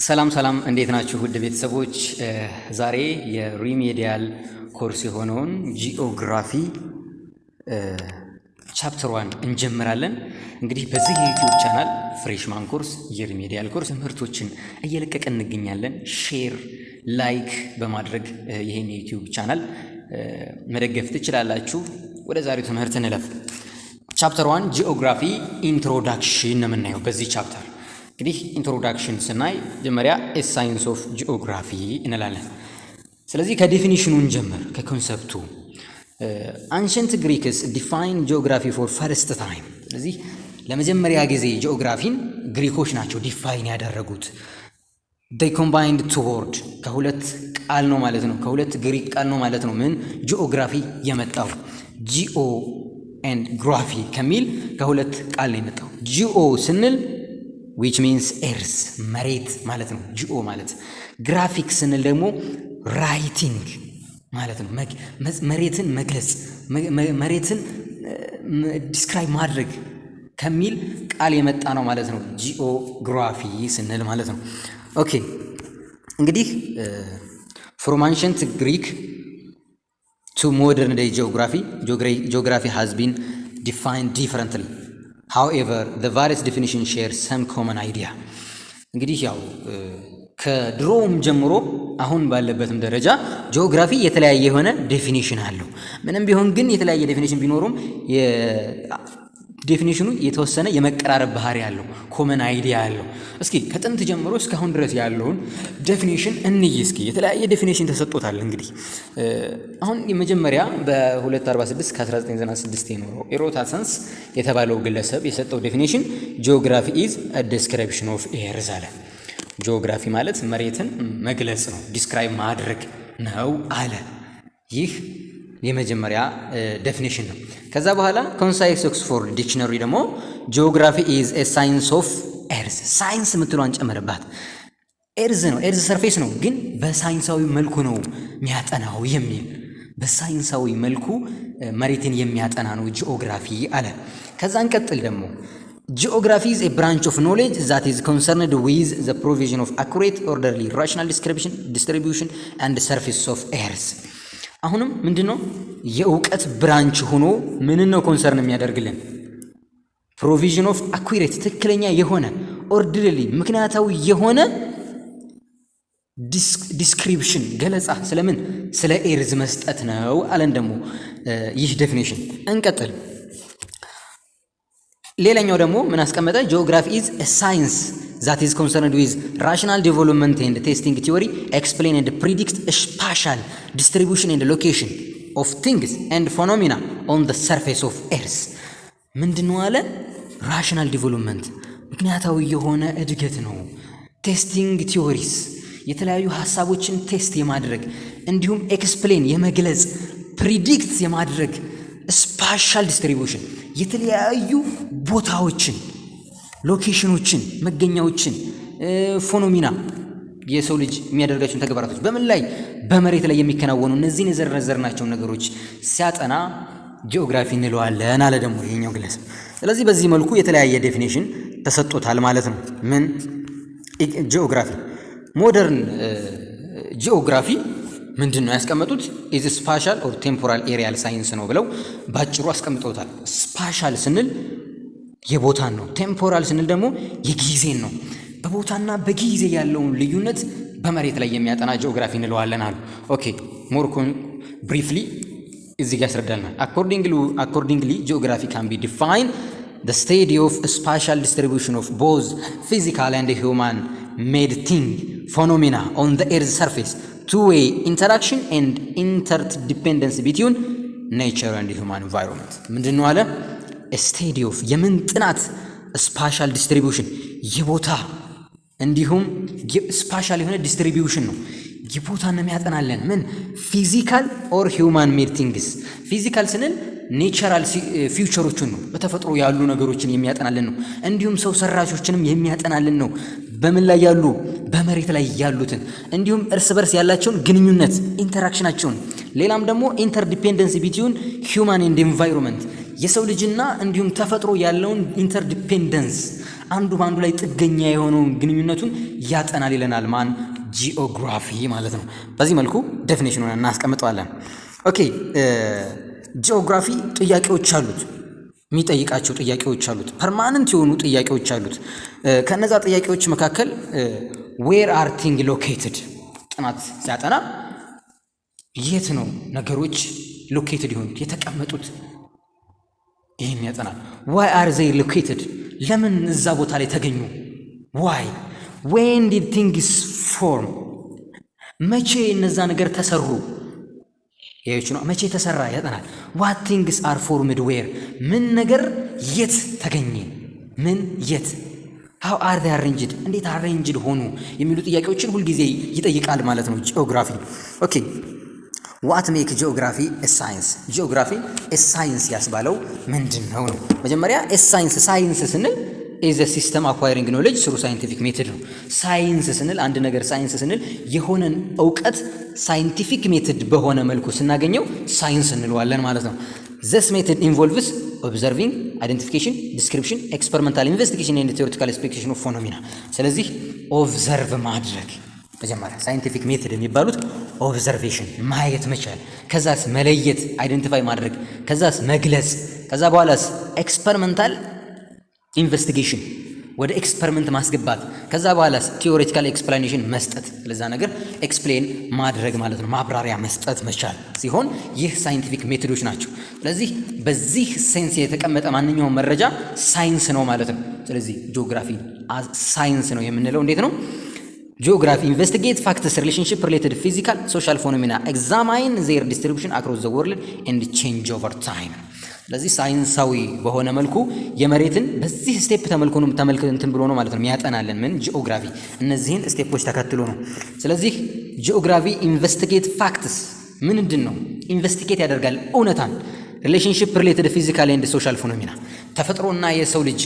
ሰላም ሰላም እንዴት ናችሁ ውድ ቤተሰቦች? ዛሬ የሪሜዲያል ኮርስ የሆነውን ጂኦግራፊ ቻፕተር 1 እንጀምራለን። እንግዲህ በዚህ የዩቲዩብ ቻናል ፍሬሽማን ኮርስ የሪሜዲያል ኮርስ ትምህርቶችን እየለቀቀን እንገኛለን። ሼር ላይክ በማድረግ ይሄን የዩቲዩብ ቻናል መደገፍ ትችላላችሁ። ወደ ዛሬው ትምህርት እንለፍ። ቻፕተር 1 ጂኦግራፊ ኢንትሮዳክሽን ነው የምናየው በዚህ ቻፕተር። እንግዲህ ኢንትሮዳክሽን ስናይ መጀመሪያ ሳይንስ ኦፍ ጂኦግራፊ እንላለን። ስለዚህ ከዴፊኒሽኑ እንጀምር፣ ከኮንሰፕቱ። አንሸንት ግሪክስ ዲፋይን ጂኦግራፊ ፎር ፈርስት ታይም። ስለዚህ ለመጀመሪያ ጊዜ ጂኦግራፊን ግሪኮች ናቸው ዲፋይን ያደረጉት። they combined two word ከሁለት ቃል ነው ማለት ነው፣ ከሁለት ግሪክ ቃል ነው ማለት ነው። ምን ጂኦግራፊ የመጣው ጂኦ ኤንድ ግራፊ ከሚል ከሁለት ቃል ነው የመጣው። ጂኦ ስንል which means earth መሬት ማለት ነው ጂኦ ማለት። ግራፊክ ስንል ደግሞ ራይቲንግ ማለት ነው፣ መሬትን መግለጽ፣ መሬትን ዲስክራይብ ማድረግ ከሚል ቃል የመጣ ነው ማለት ነው ጂኦግራፊ ስንል ማለት ነው። ኦኬ እንግዲህ from ancient Greek to modern day geography has been defined differently. However, the various definitions share some common idea. እንግዲህ ያው ከድሮም ጀምሮ አሁን ባለበትም ደረጃ ጂኦግራፊ የተለያየ የሆነ ዴፊኒሽን አለው። ምንም ቢሆን ግን የተለያየ ዴፊኒሽን ቢኖሩም ዴፊኒሽኑ የተወሰነ የመቀራረብ ባህሪ ያለው ኮመን አይዲያ ያለው። እስኪ ከጥንት ጀምሮ እስካሁን ድረስ ያለውን ዴፊኒሽን እንይ። እስኪ የተለያየ ዴፊኒሽን ተሰጥቶታል። እንግዲህ አሁን የመጀመሪያ በ246 ከ1996 የኖረው ኤሮታሰንስ የተባለው ግለሰብ የሰጠው ዴፊኒሽን ጂኦግራፊ ኢዝ አ ዲስክሪፕሽን ኦፍ ኤርዝ አለ። ጂኦግራፊ ማለት መሬትን መግለጽ ነው፣ ዲስክራይብ ማድረግ ነው አለ። ይህ የመጀመሪያ ዴፊኒሽን ነው። ከዛ በኋላ ኮንሳይስ ኦክስፎርድ ዲክሽነሪ ደግሞ ጂኦግራፊ ኢዝ ኤ ሳይንስ ኦፍ ኤርዝ፣ ሳይንስ የምትሏን ጨመረባት። ኤርዝ ነው፣ ኤርዝ ሰርፌስ ነው፣ ግን በሳይንሳዊ መልኩ ነው የሚያጠናው የሚል በሳይንሳዊ መልኩ መሬትን የሚያጠና ነው ጂኦግራፊ አለ። ከዛ እንቀጥል ደግሞ ጂኦግራፊ ኢዝ ኤ ብራንች ኦፍ ኖሌጅ ዛት ኢዝ ኮንሰርንድ ዊዝ ዘ ፕሮቪዥን ኦፍ አኩሬት ኦርደርሊ ራሽናል ዲስትሪቢዩሽን ኤንድ ሰርፌስ ኦፍ ኤርዝ። አሁንም ምንድነው የእውቀት ብራንች ሆኖ ምንን ነው ኮንሰርን የሚያደርግልን? ፕሮቪዥን ኦፍ አኩሬት ትክክለኛ የሆነ ኦርደርሊ ምክንያታዊ የሆነ ዲስክሪፕሽን ገለጻ ስለምን ስለ ኤርዝ መስጠት ነው አለን። ደግሞ ይህ ዴፊኒሽን እንቀጥል። ሌላኛው ደግሞ ምን አስቀመጠ? ጂኦግራፊ ኢዝ ኤ ሳይንስ that is concerned with rational development and testing theory, explain and predict spatial distribution and location of things and phenomena on the surface of earth. ምንድነው አለ? rational development ምክንያታዊ የሆነ እድገት ነው። ቴስቲንግ ቲዮሪስ የተለያዩ ሐሳቦችን ቴስት የማድረግ እንዲሁም ኤክስፕሌን የመግለጽ ፕሪዲክት የማድረግ ስፓሻል ዲስትሪቢዩሽን የተለያዩ ቦታዎችን ሎኬሽኖችን መገኛዎችን ፎኖሚና የሰው ልጅ የሚያደርጋቸውን ተግባራቶች በምን ላይ በመሬት ላይ የሚከናወኑ እነዚህን የዘረዘርናቸውን ነገሮች ሲያጠና ጂኦግራፊ እንለዋለን አለ ደግሞ ይሄኛው ግለሰብ። ስለዚህ በዚህ መልኩ የተለያየ ዴፊኒሽን ተሰጥቶታል ማለት ነው። ምን ጂኦግራፊ ሞደርን ጂኦግራፊ ምንድን ነው ያስቀመጡት? ኢዝ ስፓሻል ኦር ቴምፖራል ኤሪያል ሳይንስ ነው ብለው ባጭሩ አስቀምጠውታል። ስፓሻል ስንል የቦታን ነው። ቴምፖራል ስንል ደግሞ የጊዜን ነው። በቦታና በጊዜ ያለውን ልዩነት በመሬት ላይ የሚያጠና ጂኦግራፊ እንለዋለን አሉ። ኦኬ ሞር ብሪፍሊ እዚህ ጋር ያስረዳልናል። አኮርዲንግሊ ጂኦግራፊ ካን ቢ ዲፋይን the study of spatial distribution of both physical and human made thing phenomena on the earth's surface, two-way interaction and interdependence between nature and human environment. ምንድነው አለ? ስቴዲ ኦፍ የምን ጥናት ስፓሻል ዲስትሪቢዩሽን የቦታ እንዲሁም ስፓሻል የሆነ ዲስትሪቢዩሽን ነው። የቦታ ነው የሚያጠናለን። ምን ፊዚካል ኦር ሂውማን ሜድ ቲንግስ። ፊዚካል ስንል ኔቸራል ፊውቸሮችን ነው፣ በተፈጥሮ ያሉ ነገሮችን የሚያጠናልን ነው። እንዲሁም ሰው ሰራሾችንም የሚያጠናልን ነው። በምን ላይ ያሉ? በመሬት ላይ ያሉትን፣ እንዲሁም እርስ በርስ ያላቸውን ግንኙነት ኢንተራክሽናቸውን። ሌላም ደግሞ ኢንተርዲፔንደንስ ቢትዊን ሂውማን ኤንድ ኤንቫይሮንመንት የሰው ልጅና እንዲሁም ተፈጥሮ ያለውን ኢንተርዲፔንደንስ አንዱ በአንዱ ላይ ጥገኛ የሆነውን ግንኙነቱን ያጠናል ይለናል ማን? ጂኦግራፊ ማለት ነው። በዚህ መልኩ ዴፊኒሽኑን እናስቀምጠዋለን። ኦኬ ጂኦግራፊ ጥያቄዎች አሉት፣ የሚጠይቃቸው ጥያቄዎች አሉት፣ ፐርማነንት የሆኑ ጥያቄዎች አሉት። ከነዛ ጥያቄዎች መካከል ዌር አር ቲንግ ሎኬትድ ጥናት ሲያጠና የት ነው ነገሮች ሎኬትድ የሆኑት የተቀመጡት? ይህን ያጠናል። ዋይ አር ዘይ ሎኬትድ ለምን እዛ ቦታ ላይ ተገኙ? ዋይ ዌን ዲድ ቲንግስ ፎርም መቼ እነዛ ነገር ተሰሩ? ይሄች ነው መቼ ተሰራ ያጠናል። ዋት ቲንግስ አር ፎርምድ ዌር ምን ነገር የት ተገኘ? ምን የት ሃው አር ዴይ አሬንጅድ እንዴት አሬንጅድ ሆኑ የሚሉ ጥያቄዎችን ሁልጊዜ ይጠይቃል ማለት ነው ጂኦግራፊ። ኦኬ ዋት ሜክ ጂኦግራፊ ኤ ሳይንስ? ጂኦግራፊ ኤ ሳይንስ ያስባለው ምንድን ነው? መጀመሪያ ኤ ሳይንስ ሳይንስ ስንል ኢዝ ኤ ሲስተም አኳይሪንግ ኖሌጅ ስሩ ሳይንቲፊክ ሜትድ ነው። ሳይንስ ስንል አንድ ነገር ሳይንስ ስንል የሆነን እውቀት ሳይንቲፊክ ሜትድ በሆነ መልኩ ስናገኘው ሳይንስ እንለዋለን ማለት ነው። ዘስ ሜትድ ኢንቮልቭስ ኦብዘርቪንግ አይደንቲፊኬሽን ዲስክሪፕሽን ኤክስፐሪመንታል ኢንቨስቲጌሽን ኤንድ ቴዎሪቲካል ኤክስፔክቴሽን ኦፍ ፎኖሚና። ስለዚህ ኦብዘርቭ ማድረግ መጀመሪያ ሳይንቲፊክ ሜትድ የሚባሉት ኦብዘርቬሽን ማየት መቻል፣ ከዛስ መለየት አይደንቲፋይ ማድረግ፣ ከዛስ መግለጽ፣ ከዛ በኋላስ ኤክስፐሪመንታል ኢንቨስቲጌሽን ወደ ኤክስፐሪመንት ማስገባት፣ ከዛ በኋላስ ቲዮሬቲካል ኤክስፕላኔሽን መስጠት፣ ለዛ ነገር ኤክስፕሌን ማድረግ ማለት ነው፣ ማብራሪያ መስጠት መቻል ሲሆን ይህ ሳይንቲፊክ ሜቶዶች ናቸው። ስለዚህ በዚህ ሴንስ የተቀመጠ ማንኛውም መረጃ ሳይንስ ነው ማለት ነው። ስለዚህ ጂኦግራፊ ሳይንስ ነው የምንለው እንዴት ነው? ጂኦግራፊ ኢንቨስቲጌት ፋክትስ ሪሌሽንሺፕ ሪሌትድ ፊዚካል ሶሻል ፎኖሚና ኤግዛማይን ዜር ዲስትሪቢዩሽን አክሮስ ዘ ወርልድ ኤንድ ቼንጅ ኦቨር ታይም። ስለዚህ ሳይንሳዊ በሆነ መልኩ የመሬትን በዚህ ስቴፕ ተመልክተን ብሎ ነው ማለት ነው የሚያጠናልን ምን ጂኦግራፊ እነዚህን ስቴፖች ተከትሎ ነው። ስለዚህ ጂኦግራፊ ኢንቨስቲጌት ፋክትስ ምንድን ነው? ኢንቨስቲጌት ያደርጋል እውነታን፣ ሪሌሽንሺፕ ሪሌትድ ፊዚካል ኤንድ ሶሻል ፎኖሚና ተፈጥሮና የሰው ልጅ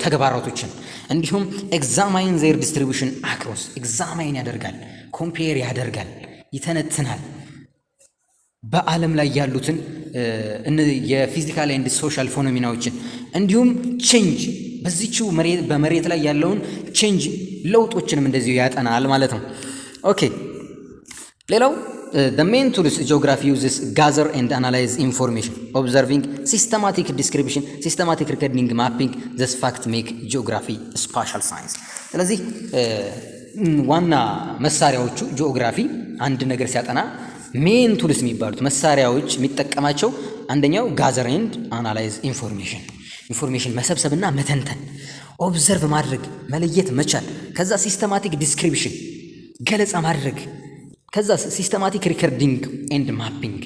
ተግባራቶችን፣ እንዲሁም ኤግዛማይን ዜር ዲስትሪቢዩሽን አክሮስ ኤግዛማይን ያደርጋል፣ ኮምፔር ያደርጋል፣ ይተነትናል በዓለም ላይ ያሉትን የፊዚካል ኤንድ ሶሻል ፎኖሚናዎችን እንዲሁም ቼንጅ በዚችው በመሬት ላይ ያለውን ቼንጅ ለውጦችንም እንደዚሁ ያጠናል ማለት ነው። ኦኬ ሌላው the main tools geography uses gather and analyze information observing systematic description systematic recording mapping this fact make geography spatial science። ስለዚህ ዋና መሳሪያዎቹ ጂኦግራፊ አንድ ነገር ሲያጠና ሜን ቱልስ የሚባሉት መሳሪያዎች የሚጠቀማቸው አንደኛው ጋዘር ኤንድ አናላይዝ ኢንፎርሜሽን መሰብሰብና መተንተን፣ ኦብዘርቭ ማድረግ መለየት መቻል፣ ከዛ ሲስተማቲክ ዲስክሪፕሽን ገለጻ ማድረግ፣ ከዛ ሲስተማቲክ ሪከርዲንግ ኤንድ ማፒንግ፣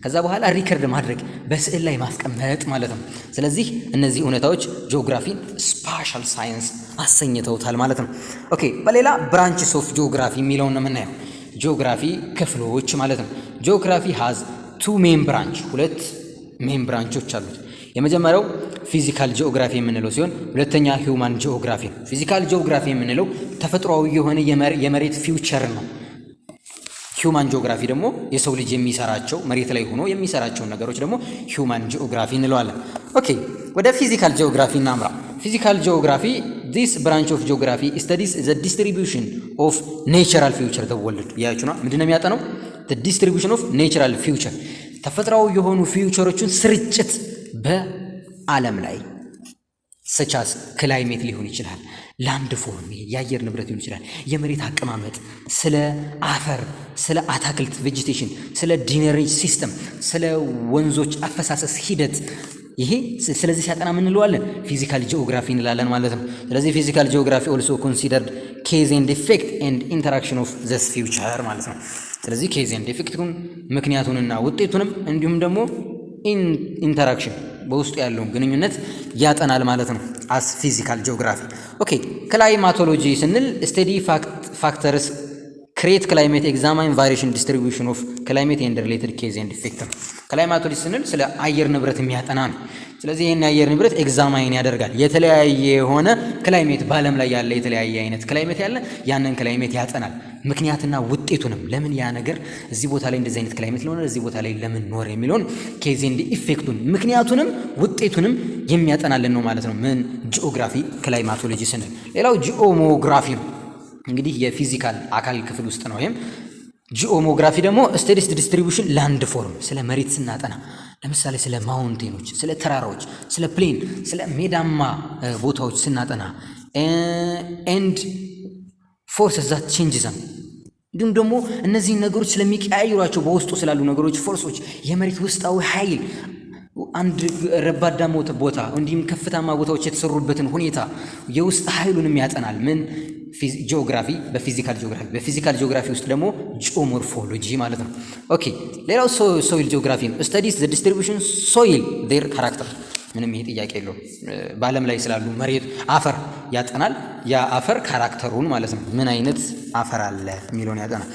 ከዛ በኋላ ሪከርድ ማድረግ በስዕል ላይ ማስቀመጥ ማለት ነው። ስለዚህ እነዚህ እውነታዎች ጂኦግራፊን ስፓሻል ሳይንስ አሰኝተውታል ማለት ነው። ኦኬ በሌላ ብራንችስ ኦፍ ጂኦግራፊ የሚለውን ነው የምናየው። ጂኦግራፊ ክፍሎች ማለት ነው። ጂኦግራፊ ሃዝ ቱ ሜን ብራንች ሁለት ሜን ብራንቾች አሉት። የመጀመሪያው ፊዚካል ጂኦግራፊ የምንለው ሲሆን ሁለተኛ ሂውማን ጂኦግራፊ ነው። ፊዚካል ጂኦግራፊ የምንለው ተፈጥሯዊ የሆነ የመሬት ፊውቸር ነው። ሂውማን ጂኦግራፊ ደግሞ የሰው ልጅ የሚሰራቸው መሬት ላይ ሆኖ የሚሰራቸውን ነገሮች ደግሞ ሂውማን ጂኦግራፊ እንለዋለን። ኦኬ ወደ ፊዚካል ጂኦግራፊ እናምራ። ፊዚካል ጂኦግራፊ this branch of geography studies the distribution of natural feature the world ያያችሁና ምንድነው የሚያጠነው? the distribution of natural feature ተፈጥሯዊ የሆኑ ፊውቸሮችን ስርጭት በዓለም ላይ such as ክላይሜት ሊሆን ይችላል፣ ላንድ ፎርም የአየር ንብረት ሊሆን ይችላል፣ የመሬት አቀማመጥ፣ ስለ አፈር፣ ስለ አታክልት ቬጂቴሽን፣ ስለ ድሬኔጅ ሲስተም፣ ስለ ወንዞች አፈሳሰስ ሂደት ይሄ ስለዚህ ሲያጠና ምን እንለዋለን? ፊዚካል ጂኦግራፊ እንላለን ማለት ነው። ስለዚህ ፊዚካል ጂኦግራፊ ኦልሶ ኮንሲደርድ ኬዝ ኤንድ ኢፌክት ኤንድ ኢንተራክሽን ኦፍ ዘስ ፊውቸር ማለት ነው። ስለዚህ ኬዝ ኤንድ ኢፌክቱን ምክንያቱንና ውጤቱንም እንዲሁም ደግሞ ኢንተራክሽን በውስጡ ያለውን ግንኙነት ያጠናል ማለት ነው አስ ፊዚካል ጂኦግራፊ። ኦኬ ክላይማቶሎጂ ስንል ስቴዲ ፋክተርስ ክሬት ክላይሜት ኤግዛማይን ቫሪዬሽን ዲስትሪቢዩሽን ኦፍ ክላይሜት ኤንድ ሪሌትድ ኬዝ ኤንድ ኢፌክት ነው። ክላይማቶሎጂ ስንል ስለ አየር ንብረት የሚያጠና ነው። ስለዚህ ይህን የአየር ንብረት ኤግዛማይን ያደርጋል። የተለያየ የሆነ ክላይሜት በዓለም ላይ ያለ የተለያየ አይነት ክላይሜት ያለ ያንን ክላይሜት ያጠናል። ምክንያትና ውጤቱንም ለምን ያ ነገር እዚህ ቦታ ላይ እንደዚህ አይነት ክላይሜት ሊሆን እዚህ ቦታ ላይ ለምን ኖር የሚለውን ኬዝ ኤንድ ኢፌክቱን ምክንያቱንም ውጤቱንም የሚያጠናልን ነው ማለት ነው። ምን ጂኦግራፊ ክላይማቶሎጂ ስንል። ሌላው ጂኦሞግራፊ ነው። እንግዲህ የፊዚካል አካል ክፍል ውስጥ ነው። ይሄም ጂኦሞግራፊ ደግሞ ስቴዲስ ዲስትሪቢዩሽን ላንድ ፎርም ስለ መሬት ስናጠና ለምሳሌ ስለ ማውንቴኖች፣ ስለ ተራራዎች፣ ስለ ፕሌን፣ ስለ ሜዳማ ቦታዎች ስናጠና ኤንድ ፎርስስ ዛት ቼንጅስ ዘም እንዲሁም ደግሞ እነዚህን ነገሮች ስለሚቀያይሯቸው በውስጡ ስላሉ ነገሮች ፎርሶች፣ የመሬት ውስጣዊ ኃይል አንድ ረባዳማ ቦታ እንዲሁም ከፍታማ ቦታዎች የተሰሩበትን ሁኔታ የውስጥ ኃይሉንም ያጠናል። ምን ጂኦግራፊ በፊዚካል ጂኦግራፊ ውስጥ ደግሞ ጂኦሞርፎሎጂ ማለት ነው። ኦኬ ሌላው ሶይል ጂኦግራፊ ነው። ስታዲስ ዘ ዲስትሪቢዩሽን ሶይል ዴር ካራክተር ምንም ይሄ ጥያቄ የለውም። በዓለም ላይ ስላሉ መሬት አፈር ያጠናል። ያ አፈር ካራክተሩን ማለት ነው። ምን አይነት አፈር አለ የሚለውን ያጠናል።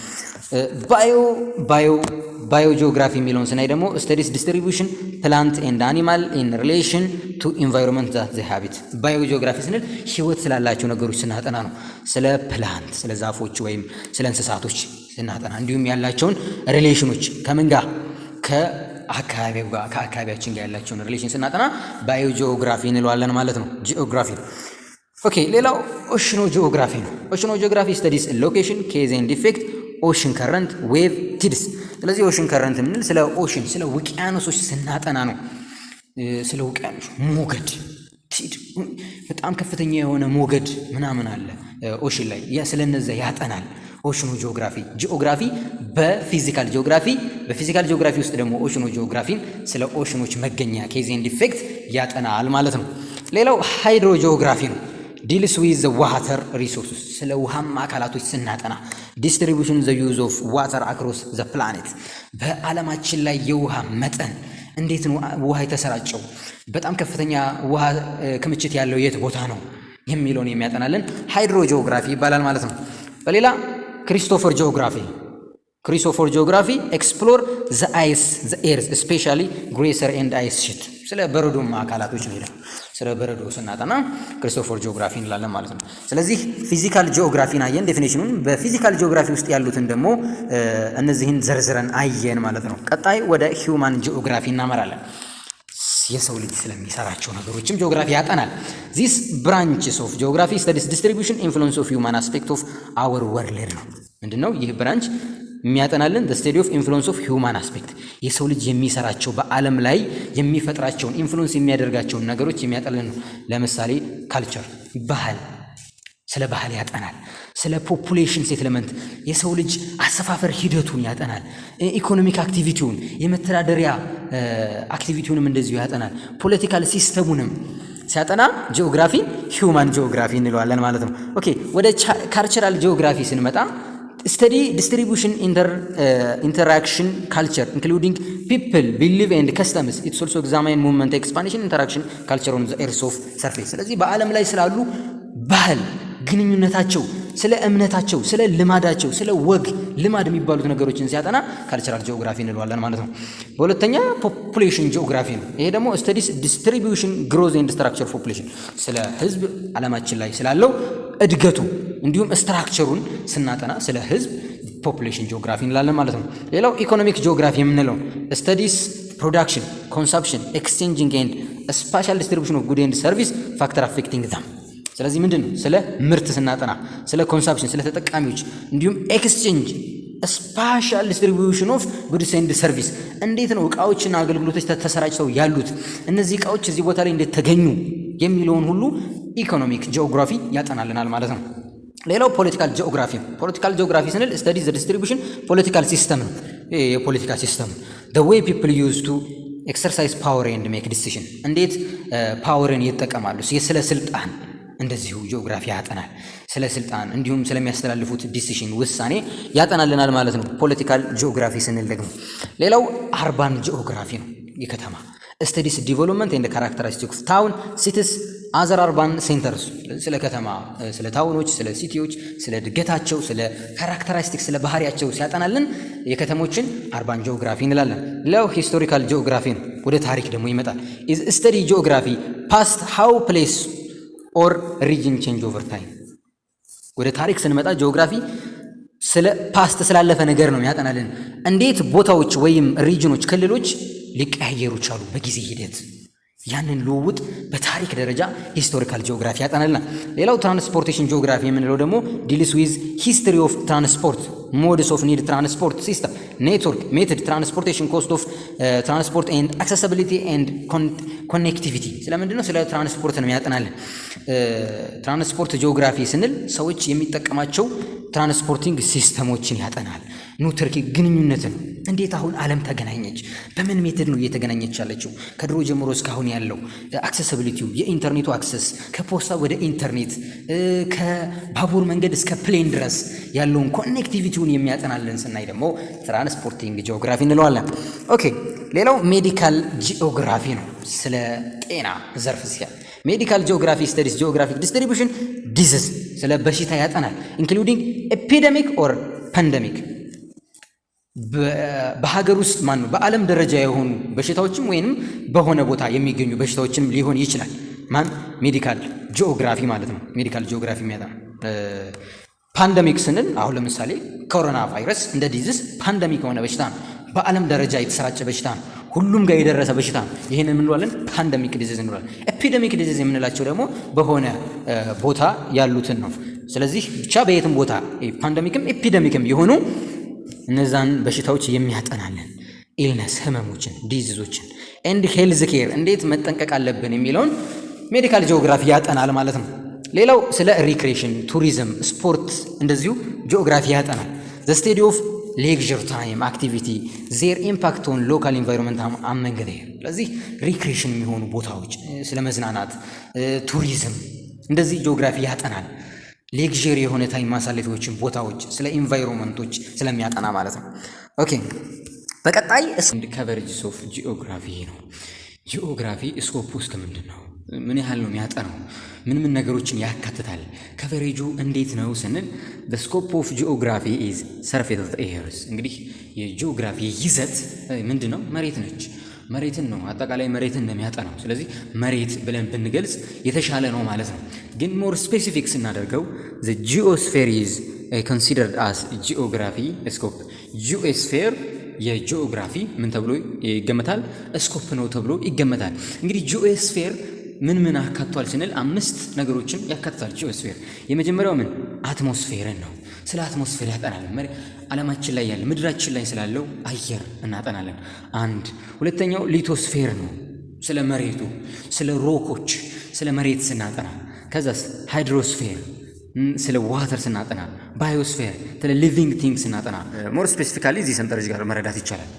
ባዮ ጂኦግራፊ የሚለውን ስናይ ደግሞ ስታዲስ ዲስትሪቢዩሽን ፕላንት ኤንድ አኒማል ኢን ሪሌሽን ቱ ኢንቫይሮንመንት ዛት ዘ ሃቢት። ባዮ ጂኦግራፊ ስንል ህይወት ስላላቸው ነገሮች ስናጠና ነው። ስለ ፕላንት ስለ ዛፎች ወይም ስለ እንስሳቶች ስናጠና እንዲሁም ያላቸውን ሪሌሽኖች ከምን ጋር ከአካባቢው ጋር ከአካባቢያችን ጋር ያላቸውን ሪሌሽን ስናጠና ባዮ ጂኦግራፊ እንለዋለን ማለት ነው። ጂኦግራፊ ነው። ኦኬ ሌላው ኦሽኖ ጂኦግራፊ ነው። ኦሽኖ ጂኦግራፊ ስታዲስ ሎኬሽን ኬዝ ኤንድ ኢፌክት ኦሽን ከረንት ዌቭ ቲድስ። ስለዚህ ኦሽን ከረንት የምንል ስለ ኦሽን ስለ ውቅያኖሶች ስናጠና ነው። ስለ ውቅያኖስ ሞገድ ቲድ በጣም ከፍተኛ የሆነ ሞገድ ምናምን አለ ኦሽን ላይ ስለነዚያ ያጠናል። ኦሽኖ ጂኦግራፊ በፊዚካል ጂኦግራፊ ውስጥ ደግሞ ኦሽኖ ጂኦግራፊን ስለ ኦሽኖች መገኛ ኬዝ ኤንድ ኢፌክት ያጠናል ማለት ነው። ሌላው ሃይድሮ ጂኦግራፊ ነው። ዲልስ ዊዝ ዘ ዋተር ሪሶርስስ ስለ ውሃማ አካላቶች ስናጠና ዲስትሪቢዩሽን ዘ ዩዝ ኦፍ ዋተር አክሮስ ዘ ፕላኔት በዓለማችን ላይ የውሃ መጠን እንዴት ነው ውሃ የተሰራጨው፣ በጣም ከፍተኛ ውሃ ክምችት ያለው የት ቦታ ነው የሚለውን የሚያጠናልን ሃይድሮ ጂኦግራፊ ይባላል ማለት ነው። በሌላ ክሪስቶፈር ጂኦግራፊ ኤክስፕሎር ዘ አይስ ዘ ኤርዝ ስፔሻሊ ግሬሰር ኤንድ አይስ ሽት ስለ በረዶማ አካላቶች ነው ይላል። ስለ በረዶ ስናጠና ክሪስቶፈር ጂኦግራፊ እንላለን ማለት ነው። ስለዚህ ፊዚካል ጂኦግራፊን አየን ዴፊኒሽኑን። በፊዚካል ጂኦግራፊ ውስጥ ያሉትን ደግሞ እነዚህን ዘርዝረን አየን ማለት ነው። ቀጣይ ወደ ሂውማን ጂኦግራፊ እናመራለን። የሰው ልጅ ስለሚሰራቸው ነገሮችም ጂኦግራፊ ያጠናል። ዚስ ብራንችስ ኦፍ ጂኦግራፊ ስተዲስ ዲስትሪቢዩሽን ኢንፍሉዌንስ ኦፍ ሂውማን አስፔክት ኦፍ አወር ወርልድ ነው። ምንድነው ይህ ብራንች የሚያጠናልን? the study of influence of human aspect የሰው ልጅ የሚሰራቸው በዓለም ላይ የሚፈጥራቸውን ኢንፍሉዌንስ የሚያደርጋቸውን ነገሮች የሚያጠናልን ነው። ለምሳሌ ካልቸር ባህል፣ ስለ ባህል ያጠናል። ስለ ፖፑሌሽን ሴትልመንት የሰው ልጅ አሰፋፈር ሂደቱን ያጠናል። ኢኮኖሚክ አክቲቪቲውን የመተዳደሪያ አክቲቪቲውንም እንደዚሁ ያጠናል። ፖለቲካል ሲስተሙንም ሲያጠና ጂኦግራፊ ሂውማን ጂኦግራፊ እንለዋለን ማለት ነው። ኦኬ ወደ ካልቸራል ጂኦግራፊ ስንመጣ study distribution interaction culture including people belief and customs. It's also examine movement expansion interaction culture on the earth of surface. ስለዚህ በዓለም ላይ ስላሉ ባህል ግንኙነታቸው፣ ስለ እምነታቸው፣ ስለ ልማዳቸው፣ ስለ ወግ ልማድ የሚባሉት ነገሮችን ሲያጠና ካልቸራል ጂኦግራፊ እንለዋለን ማለት ነው። በሁለተኛ ፖፑሌሽን ጂኦግራፊ ነው። ይሄ ደግሞ studies distribution growth and structure population ስለ ህዝብ ዓለማችን ላይ ስላለው እድገቱ እንዲሁም ስትራክቸሩን ስናጠና ስለ ህዝብ ፖፑሌሽን ጂኦግራፊ እንላለን ማለት ነው። ሌላው ኢኮኖሚክ ጂኦግራፊ የምንለው ስታዲስ ፕሮዳክሽን ኮንሰምፕሽን ኤክስቼንጂንግ ኤንድ ስፓሻል ዲስትሪቢዩሽን ኦፍ ጉድ ኤንድ ሰርቪስ ፋክተር አፌክቲንግ ዛም። ስለዚህ ምንድን ነው ስለ ምርት ስናጠና ስለ ኮንሰምፕሽን ስለ ተጠቃሚዎች እንዲሁም ኤክስቼንጅ ስፓሻል ዲስትሪቢዩሽን ኦፍ ጉድስ ኤንድ ሰርቪስ እንዴት ነው እቃዎችና አገልግሎቶች ተሰራጭተው ያሉት፣ እነዚህ እቃዎች እዚህ ቦታ ላይ እንዴት ተገኙ የሚለውን ሁሉ ኢኮኖሚክ ጂኦግራፊ ያጠናልናል ማለት ነው። ሌላው ፖለቲካል ጂኦግራፊ ነው። ፖለቲካል ጂኦግራፊ ስንል ስታዲ ዘ ዲስትሪቢዩሽን ፖለቲካል ሲስተም ነው። የፖለቲካ ሲስተም the way people used to exercise power and make decision እንዴት ፓወርን ይጠቀማሉ፣ ስለ ስልጣን እንደዚሁ ጂኦግራፊ ያጠናል። ስለ ስልጣን እንዲሁም ስለሚያስተላልፉት ዲሲሽን ውሳኔ ያጠናልናል ማለት ነው ፖለቲካል ጂኦግራፊ ስንል ደግሞ። ሌላው አርባን ጂኦግራፊ ነው፣ የከተማ ስተዲስ ዲቨሎፕመንት ኤንድ ካራክተሪስቲክ ኦፍ ታውን ሲቲስ አዘር አርባን ሴንተርስ ስለ ከተማ ስለ ታውኖች ስለ ሲቲዎች ስለ እድገታቸው ስለ ካራክተሪስቲክ ስለ ባህሪያቸው ሲያጠናልን የከተሞችን አርባን ጂኦግራፊ እንላለን። ሌላው ሂስቶሪካል ጂኦግራፊ ነው። ወደ ታሪክ ደግሞ ይመጣል። ኢዝ ስተዲ ጂኦግራፊ ፓስት ሃው ፕሌስ ኦር ሪጅን ቼንጅ ኦቨር ታይም። ወደ ታሪክ ስንመጣ ጂኦግራፊ ስለ ፓስት ስላለፈ ነገር ነው ያጠናልን። እንዴት ቦታዎች ወይም ሪጅኖች ክልሎች ሊቀያየሩ ቻሉ በጊዜ ሂደት። ያንን ልውውጥ በታሪክ ደረጃ ሂስቶሪካል ጂኦግራፊ ያጠናልናል። ሌላው ትራንስፖርቴሽን ጂኦግራፊ የምንለው ደግሞ ዲልስ ዊዝ ሂስትሪ ኦፍ ትራንስፖርት ሞድስ ኦፍ ኒድ ትራንስፖርት ሲስተም ኔትወርክ ሜትድ ትራንስፖርቴሽን ኮስት ኦፍ ትራንስፖርት ኤንድ አክሰሲቢሊቲ ኤንድ ኮኔክቲቪቲ። ስለምንድን ነው? ስለ ትራንስፖርት ነው ያጠናልን። ትራንስፖርት ጂኦግራፊ ስንል ሰዎች የሚጠቀማቸው ትራንስፖርቲንግ ሲስተሞችን ያጠናል። ኑትርክ ግንኙነትን እንዴት አሁን ዓለም ተገናኘች፣ በምን ሜትድ ነው እየተገናኘች ያለችው፣ ከድሮ ጀምሮ እስካሁን ያለው አክሰሲቢሊቲው፣ የኢንተርኔቱ አክሰስ ከፖስታ ወደ ኢንተርኔት ከባቡር መንገድ እስከ ፕሌን ድረስ ያለውን ኮኔክቲቪቲውን የሚያጠናልን ስናይ ደግሞ ትራንስፖርቲንግ ጂኦግራፊ እንለዋለን። ኦኬ ሌላው ሜዲካል ጂኦግራፊ ነው። ስለ ጤና ዘርፍ ሲያ ሜዲካል ጂኦግራፊ ስተዲስ ጂኦግራፊክ ዲስትሪቢዩሽን ዲዚዝ ስለ በሽታ ያጠናል። ኢንክሉዲንግ ኤፒደሚክ ኦር ፓንደሚክ በሀገር ውስጥ ማነው በዓለም ደረጃ የሆኑ በሽታዎችም ወይንም በሆነ ቦታ የሚገኙ በሽታዎችም ሊሆን ይችላል። ማን ሜዲካል ጂኦግራፊ ማለት ነው። ሜዲካል ጂኦግራፊ የሚያጠና ፓንደሚክ ስንል አሁን ለምሳሌ ኮሮና ቫይረስ እንደ ዲዚዝ ፓንደሚክ የሆነ በሽታ ነው። በዓለም ደረጃ የተሰራጨ በሽታ ነው። ሁሉም ጋር የደረሰ በሽታ ነው። ይሄን እንለዋለን ፓንደሚክ ዲዚዝ እንለዋለን። ኤፒደሚክ ዲዚዝ የምንላቸው ደግሞ በሆነ ቦታ ያሉትን ነው። ስለዚህ ብቻ በየትም ቦታ ፓንደሚክም ኤፒደሚክም የሆኑ እነዛን በሽታዎች የሚያጠናልን ኢልነስ ህመሞችን ዲዚዞችን ኤንድ ሄልዝ ኬር እንዴት መጠንቀቅ አለብን የሚለውን ሜዲካል ጂኦግራፊ ያጠናል ማለት ነው። ሌላው ስለ ሪክሬሽን ቱሪዝም ስፖርት እንደዚሁ ጂኦግራፊ ያጠናል። ዘ ስቴዲ ኦፍ ሌክዠር ታይም አክቲቪቲ ዜር ኢምፓክት ኦን ሎካል ኢንቫይሮንመንት አመንግ ዜር። ስለዚህ ሪክሬሽን የሚሆኑ ቦታዎች ስለ መዝናናት ቱሪዝም እንደዚህ ጂኦግራፊ ያጠናል። ሌክዠር የሆነ ታይም ማሳለፊያዎችን ቦታዎች ስለ ኢንቫይሮንመንቶች ስለሚያጠና ማለት ነው። ኦኬ በቀጣይ ከቨሬጅስ ኦፍ ጂኦግራፊ ነው። ጂኦግራፊ ስኮፕ ውስጥ ምንድን ነው? ምን ያህል ነው የሚያጠናው? ምን ነገሮችን ያካትታል? ከቨሬጁ እንዴት ነው ስንል the scope of geography is surface of the earth። እንግዲህ የጂኦግራፊ ይዘት ምንድን ነው? መሬት ነች። መሬትን ነው አጠቃላይ መሬትን እንደሚያጠናው። ስለዚህ መሬት ብለን ብንገልጽ የተሻለ ነው ማለት ነው። ግን ሞር ስፔሲፊክ ስናደርገው the geosphere is considered as geography scope። ጂኦስፌር የጂኦግራፊ ምን ተብሎ ይገመታል? ስኮፕ ነው ተብሎ ይገመታል። እንግዲህ ጂኦስፌር ምን አካቷል ስንል 5 ነገሮችን ያካትታል ጂኦስፌር። የመጀመሪያው ምን? አትሞስፌርን ነው። ስለ አትሞስፌር ያጠናል። ዓለማችን ላይ ያለ ምድራችን ላይ ስላለው አየር እናጠናለን። አንድ ሁለተኛው ሊቶስፌር ነው። ስለ መሬቱ ስለ ሮኮች ስለ መሬት ስናጠና። ከዛስ ሃይድሮስፌር ስለ ዋተር ስናጠና፣ ባዮስፌር ስለ ሊቪንግ ቲንግ ስናጠና። ሞር ስፔሲፊካሊ እዚህ ሰንጠረዥ ጋር መረዳት ይቻላል።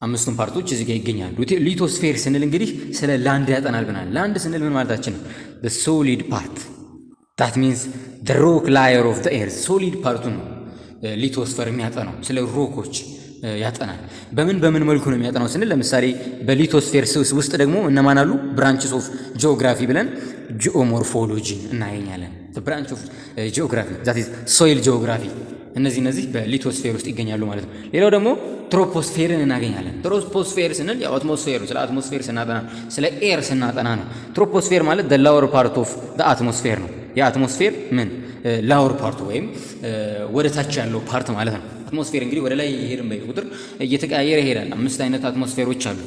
5ቱም ፓርቶች እዚህ ጋር ይገኛሉ። ሊቶስፌር ስንል እንግዲህ ስለ ላንድ ያጠናል ብናል። ላንድ ስንል ምን ማለታችን ነው? the solid part that means the rock layer of the earth። ሶሊድ ፓርቱ ነው ሊቶስፌር የሚያጠናው። ስለ ሮኮች ያጠናል። በምን መልኩ ነው የሚያጠናው ስንል ለምሳሌ በሊቶስፌር ውስጥ ደግሞ እነማን አሉ? ብራንችስ ኦፍ ጂኦግራፊ ብለን ጂኦሞርፎሎጂ እናገኛለን። ብራንች ኦፍ ጂኦግራፊ ዛት ኢዝ ሶይል ጂኦግራፊ። እነዚህ በሊቶስፌር ውስጥ ይገኛሉ ማለት ነው። ሌላው ደግሞ ትሮፖስፌርን እናገኛለን። ትሮፖስፌር ስንል ያው አትሞስፌሩ ስለ አትሞስፌር ስናጠና ስለ ኤር ስናጠና ነው። ትሮፖስፌር ማለት the lower part of the atmosphere ነው። የአትሞስፌር ምን ላወር ፓርቱ ወይም ወደ ታች ያለው ፓርት ማለት ነው። አትሞስፌር እንግዲህ ወደ ላይ ይሄድን በቁጥር እየተቀያየረ ይሄዳል። 5 አይነት አትሞስፌሮች አሉ።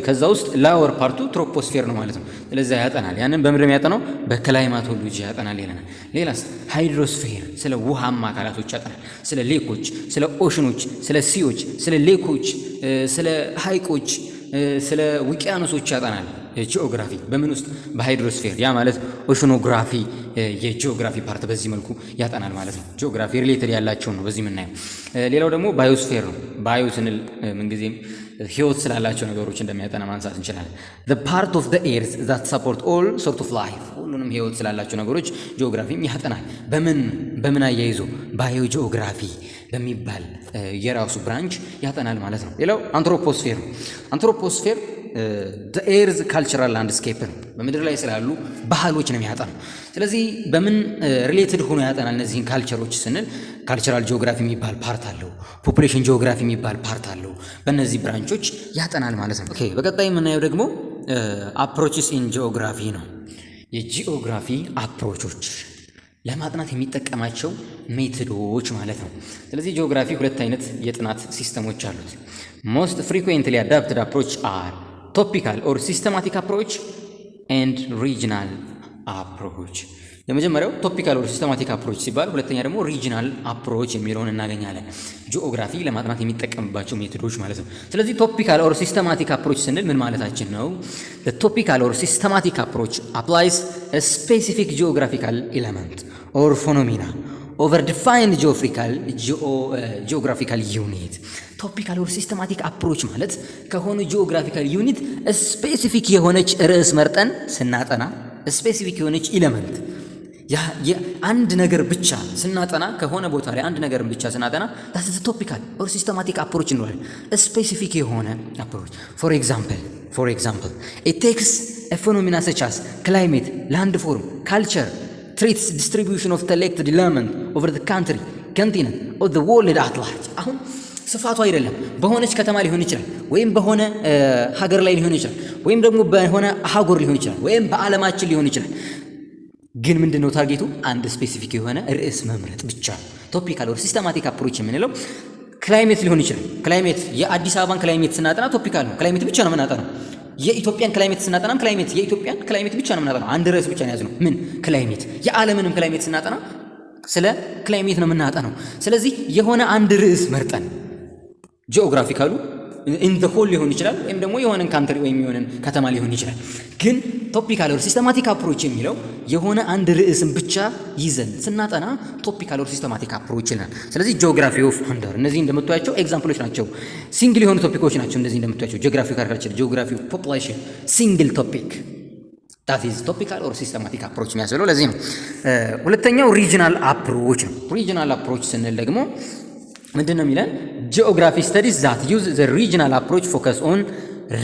ከዛ ውስጥ ላወር ፓርቱ ትሮፖስፌር ነው ማለት ነው። ስለዚህ ያጠናል። ያንን በምድር ያጠናው በክላይማቶሎጂ ያጠናል ይለናል። ሌላስ ሃይድሮስፌር ስለ ውሃማ አካላቶች ያጠናል። ስለ ሌኮች፣ ስለ ኦሽኖች፣ ስለ ሲዎች፣ ስለ ሌኮች፣ ስለ ሃይቆች፣ ስለ ውቅያኖሶች ያጠናል። ጂኦግራፊ በምን ውስጥ? በሃይድሮስፌር። ያ ማለት ኦሽኖግራፊ የጂኦግራፊ ፓርት በዚህ መልኩ ያጠናል ማለት ነው። ጂኦግራፊ ሪሌትድ ያላቸውን ነው በዚህ የምናየው። ሌላው ደግሞ ባዮስፌር ነው። ባዮ ስንል ምንጊዜም ህይወት ስላላቸው ነገሮች እንደሚያጠና ማንሳት እንችላለን። the part of the earth that support all sort of life ሁሉንም ህይወት ስላላቸው ነገሮች ጂኦግራፊም ያጠናል። በምን አያይዞ ባዮ ጂኦግራፊ በሚባል የራሱ ብራንች ያጠናል ማለት ነው። ሌላው አንትሮፖስፌር ነው። አንትሮፖስፌር the earth cultural landscape ነው። በምድር ላይ ስላሉ ባህሎች ነው የሚያጠናው። ስለዚህ በምን ሪሌትድ ሆኖ ያጠናል እነዚህን ካልቸሮች ስንል ካልቸራል ጂኦግራፊ የሚባል ፓርት አለው፣ ፖፑሌሽን ጂኦግራፊ የሚባል ፓርት አለው። በእነዚህ ብራንቾች ያጠናል ማለት ነው። ኦኬ በቀጣይ የምናየው ደግሞ አፕሮችስ ኢን ጂኦግራፊ ነው። የጂኦግራፊ አፕሮቾች ለማጥናት የሚጠቀማቸው ሜቶዶች ማለት ነው። ስለዚህ ጂኦግራፊ ሁለት አይነት የጥናት ሲስተሞች አሉት። ሞስት ፍሪኩዌንትሊ አዳፕትድ አፕሮች አር ቶፒካል ኦር ሲስተማቲክ አፕሮች ኤንድ ሪጅናል አፕሮች። የመጀመሪያው ቶፒካል ኦር ሲስተማቲክ አፕሮች ሲባል፣ ሁለተኛ ደግሞ ሪጅናል አፕሮች የሚለውን እናገኛለን። ጂኦግራፊ ለማጥናት የሚጠቀምባቸው ሜቶዶች ማለት ነው። ስለዚህ ቶፒካል ኦር ሲስተማቲክ አፕሮች ስንል ምን ማለታችን ነው? ቶፒካል ኦር ሲስተማቲክ አፕሮች አፕላይስ ስፔሲፊክ ጂኦግራፊካል ኤለመንት ኦር ፎኖሚና ኦቨር ዲፋይንድ ጂኦግራፊካል ዩኒት። ቶፒካል ኦር ሲስተማቲክ አፕሮች ማለት ከሆነ ጂኦግራፊካል ዩኒት ስፔሲፊክ የሆነች ርዕስ መርጠን ስናጠና ስፔሲፊክ የሆነች ኢለመንት አንድ ነገር ብቻ ስናጠና ከሆነ ቦታ ላይ አንድ ነገርን ብቻ ስናጠና that is ቶፒካል ኦር ሲስተማቲክ አፕሮች እንለዋለን። ስፔሲፊክ የሆነ አፕሮች for example it takes a phenomena such as climate, landform, culture, traits, distribution of selected element over the country, continent or the world at large። አሁን ስፋቱ አይደለም በሆነች ከተማ ሊሆን ይችላል፣ ወይም በሆነ ሀገር ላይ ሊሆን ይችላል፣ ወይም ደግሞ በሆነ አህጉር ሊሆን ይችላል፣ ወይም በዓለማችን ሊሆን ይችላል። ግን ምንድነው ታርጌቱ? አንድ ስፔሲፊክ የሆነ ርዕስ መምረጥ ብቻ። ቶፒካል ኦር ሲስተማቲክ አፕሮች የምንለው ክላይሜት ሊሆን ይችላል። ክላይሜት የአዲስ አበባን ክላይሜት ስናጠና ቶፒካል ነው፣ ክላይሜት ብቻ ነው የምናጠናው። የኢትዮጵያን ክላይሜት ስናጠናም የኢትዮጵያን ክላይሜት ብቻ ነው የምናጠናው። አንድ ርዕስ ብቻ ነው ያዝነው፣ ምን ክላይሜት። የዓለምንም ክላይሜት ስናጠና ስለ ክላይሜት ነው የምናጠናው። ስለዚህ የሆነ አንድ ርዕስ መርጠን ጂኦግራፊካሉ ኢን ዘ ሆል ሊሆን ይችላል፣ ወይም ደግሞ የሆነን ካንትሪ ወይም የሆነን ከተማ ሊሆን ይችላል። ግን ቶፒካል ኦር ሲስተማቲክ አፕሮች የሚለው የሆነ አንድ ርዕስን ብቻ ይዘን ስናጠና ቶፒካል ኦር ሲስተማቲክ አፕሮች ይላል። ስለዚህ ጂኦግራፊ ኦፍ አንደር እነዚህ እንደምታዩቸው ኤግዛምፕሎች ናቸው፣ ሲንግል የሆኑ ቶፒኮች ናቸው። እንደዚህ እንደምታዩቸው ጂኦግራፊ ካልቸር፣ ጂኦግራፊ ኦፍ ፖፑሌሽን ሲንግል ቶፒክ that is ቶፒካል ኦር ሲስተማቲክ አፕሮች የሚያስብለው ለዚህ ነው። ሁለተኛው ሪጅናል አፕሮች ነው። ሪጅናል አፕሮች ስንል ደግሞ ምንድን ነው የሚለን? ጂኦግራፊ ስተዲስ ዛት ዩዝ ዘ ሪጅናል አፕሮች ፎከስ ኦን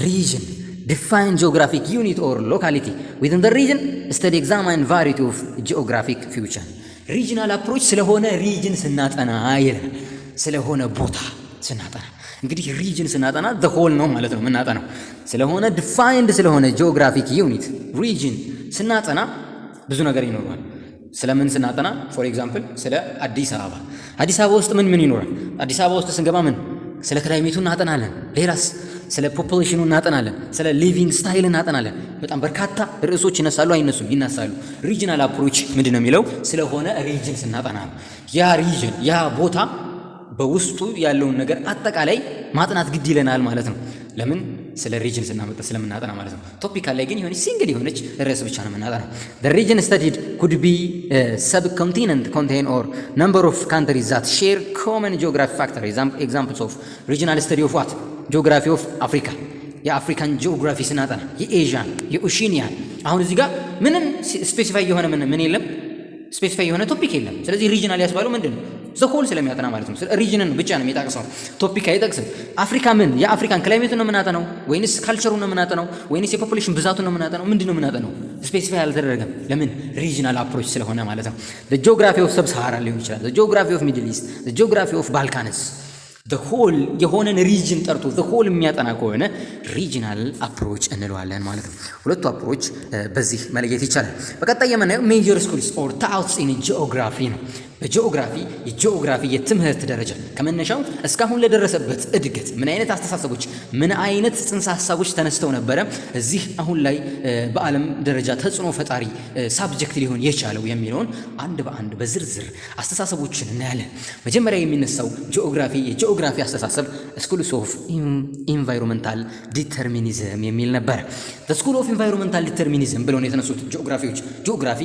ሪጅን ዲፋይን ጂኦግራፊክ ዩኒት ኦር ሎካሊቲ ዊዝን ዘ ሪጅን ስተዲ ኤግዛማይን ቫሪቲ ኦፍ ጂኦግራፊክ ፊውቸር። ሪጅናል አፕሮች ስለሆነ ሪጅን ስናጠና ይላል። ስለሆነ ቦታ ስናጠና እንግዲህ ሪጅን ስናጠና ዘ ሆል ነው ማለት ነው የምናጠናው። ስለሆነ ዲፋይንድ ስለሆነ ጂኦግራፊክ ዩኒት ሪጅን ስናጠና ብዙ ነገር ይኖረዋል። ስለምን ስናጠና ፎር ኤግዛምፕል ስለ አዲስ አበባ ውስጥ ምን ይኖራል? አዲስ አበባ ውስጥ ስንገባ ምን ስለ ክላይሜቱ እናጠናለን። ሌላስ ስለ ፖፑሌሽኑ እናጠናለን። ስለ ሊቪንግ ስታይል እናጠናለን። በጣም በርካታ ርዕሶች ይነሳሉ። ይነሳሉ። ሪጅናል አፕሮች ምንድን ነው የሚለው? ስለሆነ ሪጅን ስናጠና ያ ሪጅን ያ ቦታ በውስጡ ያለውን ነገር አጠቃላይ ማጥናት ግድ ይለናል ማለት ነው። ለምን? ስለ ሪጅን ስለምናጠና ማለት ነው። ቶፒካል ላይ ግን የሆነች ሲንግል የሆነች ርዕስ ብቻ ነው የምናጠናው። the region studied could be subcontinent contain or number of countries that share common geographic factor. examples of regional study of what? geography of Africa የአፍሪካን ጂኦግራፊ ስናጠና የኤዥያን የኦሺኒያን አሁን እዚህ ጋር ምንም ስፔሲፋይ የሆነ ምን የለም፣ ስፔሲፋይ የሆነ ቶፒክ የለም። ስለዚህ ሪጅናል ያስባለው ምንድን ነው? ዘሆል ስለሚያጠና ማለት ነው። ሪጅንን ብቻ ነው የሚጠቅሰው፣ ቶፒክ አይጠቅስም። አፍሪካ ምን የአፍሪካን ክላይሜት ነው የምናጠናው ወይንስ ካልቸሩን ነው የምናጠናው ወይንስ የፖፑሌሽን ብዛቱን ነው የምናጠናው? ምንድን ነው የምናጠናው? ስፔሲፋይ አልተደረገም። ለምን? ሪጅናል the ስለሆነ ማለት ነው። ጂኦግራፊ ኦፍ ሰብ ሰሃራ ሊሆን ይችላል፣ ጂኦግራፊ ኦፍ ሚድል ኢስት፣ ጂኦግራፊ ኦፍ ባልካንስ ሆል የሆነን ሪጅን ጠርቶ ሆል የሚያጠና ከሆነ ሪጅናል አፕሮች እንለዋለን ማለት ነው። ሁለቱ አፕሮች በዚህ መለየት ይቻላል። በቀጣይ የምናየው ሜጀር ስኩልስ ኦር ታውትስ ኢን ጂኦግራፊ ነው። በጂኦግራፊ የትምህርት ደረጃ ከመነሻው እስካሁን ለደረሰበት እድገት ምን አይነት አስተሳሰቦች ምን አይነት ጽንሰ ሐሳቦች ተነስተው ነበረ እዚህ አሁን ላይ በዓለም ደረጃ ተጽዕኖ ፈጣሪ ሳብጀክት ሊሆን የቻለው የሚለውን አንድ በአንድ በዝርዝር አስተሳሰቦችን እናያለን። መጀመሪያ የሚነሳው የጂኦግራፊ አስተሳሰብ ስኩልስ ኦፍ ኢንቫይሮንመንታል ዲተርሚኒዝም የሚል ነበር። ስኩል ኦፍ ኢንቫይሮንመንታል ዲተርሚኒዝም ብለው የተነሱት ጂኦግራፊ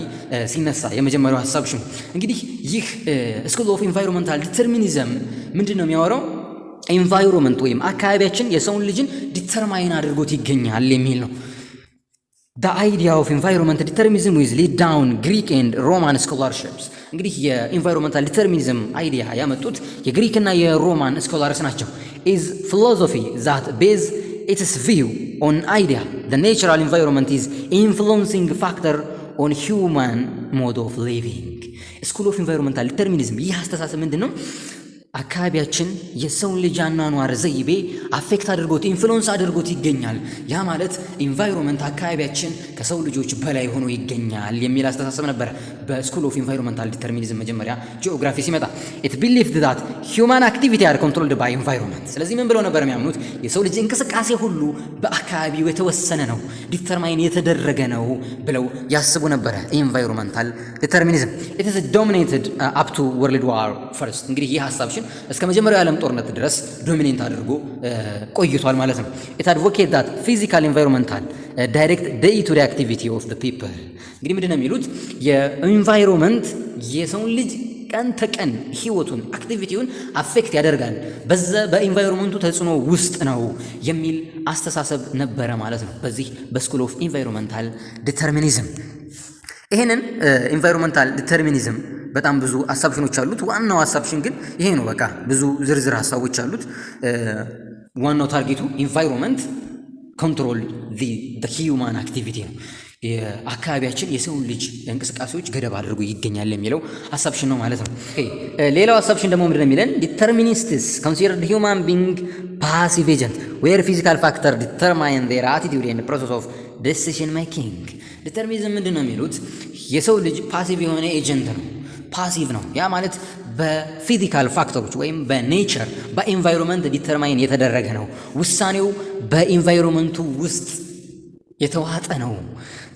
ሲነሳ የመጀመሪያው ሐሳብ እንግዲህ ይህ ስኩል ኦፍ ኢንቫይሮንመንታል ዲተርሚኒዝም ምንድን ነው የሚያወራው? ኤንቫይሮንመንት ወይም አካባቢያችን የሰውን ልጅን ዲተርማይን አድርጎት ይገኛል የሚል ነው። The idea of environmental determinism is laid down Greek and Roman scholarships. እንግዲህ የኢንቫይሮንመንታል ዲተርሚኒዝም አይዲያ ያመጡት የግሪክና የሮማን ስኮላርስ ናቸው። is philosophy that base its view on idea the natural environment is influencing factor on human mode of living. School of environmental determinism ይህ አስተሳሰብ ምንድን ነው? አካባቢያችን የሰውን ልጅ አኗኗር ዘይቤ አፌክት አድርጎት ኢንፍሉዌንስ አድርጎት ይገኛል። ያ ማለት ኢንቫይሮንመንት አካባቢያችን ከሰው ልጆች በላይ ሆኖ ይገኛል የሚል አስተሳሰብ ነበር በስኩል ኦፍ ኢንቫይሮንመንታል ዲተርሚኒዝም መጀመሪያ ጂኦግራፊ ሲመጣ። it believed that human activity are controlled by environment። ስለዚህ ምን ብለው ነበር የሚያምኑት? የሰው ልጅ እንቅስቃሴ ሁሉ በአካባቢው የተወሰነ ነው፣ ዲተርማይን የተደረገ ነው ብለው ያስቡ ነበረ። ኢንቫይሮንመንታል ዲተርሚኒዝም it is dominated up to world war first። እንግዲህ ይህ ሐሳብ እስከ መጀመሪያው የዓለም ጦርነት ድረስ ዶሚኔንት አድርጎ ቆይቷል ማለት ነው። it advocate that physical environmental direct day to day activity of the people። እንግዲህ ምንድነው የሚሉት? የኢንቫይሮንመንት የሰውን ልጅ ቀን ተቀን ህይወቱን አክቲቪቲውን አፌክት ያደርጋል፣ በዛ በኢንቫይሮንመንቱ ተጽዕኖ ውስጥ ነው የሚል አስተሳሰብ ነበረ ማለት ነው በዚህ በስኩል ኦፍ ኢንቫይሮንመንታል ዲተርሚኒዝም። ይሄንን ኢንቫይሮንመንታል ዲተርሚኒዝም በጣም ብዙ አሳብሽኖች አሉት። ዋናው አሳብሽን ግን ይሄ ነው። በቃ ብዙ ዝርዝር ሀሳቦች አሉት። ዋናው ታርጌቱ ኢንቫይሮንመንት ኮንትሮል the human activity ነው። የአካባቢያችን የሰውን ልጅ እንቅስቃሴዎች ገደብ አድርጎ ይገኛል የሚለው አሳብሽን ነው ማለት ነው። ሌላው አሳብሽን ደግሞ ምንድነው የሚለን? ዲተርሚኒስትስ considered human being passive agent where physical factor determine their attitude and process of decision making። ዲተርሚኒዝም ምንድነው የሚሉት? የሰው ልጅ ፓሲቭ የሆነ ኤጀንት ነው፣ ፓሲቭ ነው። ያ ማለት በፊዚካል ፋክተሮች ወይም በኔቸር በኢንቫይሮንመንት ዲተርማይን የተደረገ ነው። ውሳኔው በኢንቫይሮንመንቱ ውስጥ የተዋጠ ነው።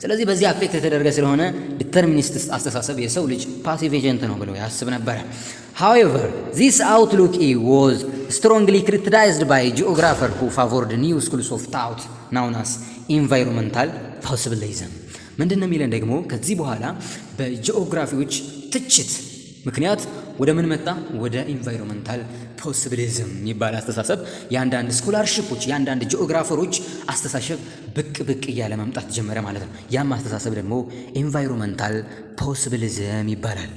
ስለዚህ በዚህ አፌክት የተደረገ ስለሆነ ዲተርሚኒስት አስተሳሰብ የሰው ልጅ ፓሲቭ ኤጀንት ነው ብለው ያስብ ነበረ። However, this outlook was strongly criticized by geographers who favored new schools of thought known as environmental possibilism። ምንድነው የሚለን ደግሞ ከዚህ በኋላ በጂኦግራፊዎች ትችት ምክንያት ወደ ምን መጣ? ወደ ኢንቫይሮንመንታል ፖሲቢሊዝም የሚባል አስተሳሰብ የአንዳንድ ስኮላርሺፖች የአንዳንድ ጂኦግራፈሮች አስተሳሰብ ብቅ እያለ መምጣት ጀመረ ማለት ነው። ያም አስተሳሰብ ደግሞ ኢንቫይሮንመንታል ፖሲቢሊዝም ይባላል።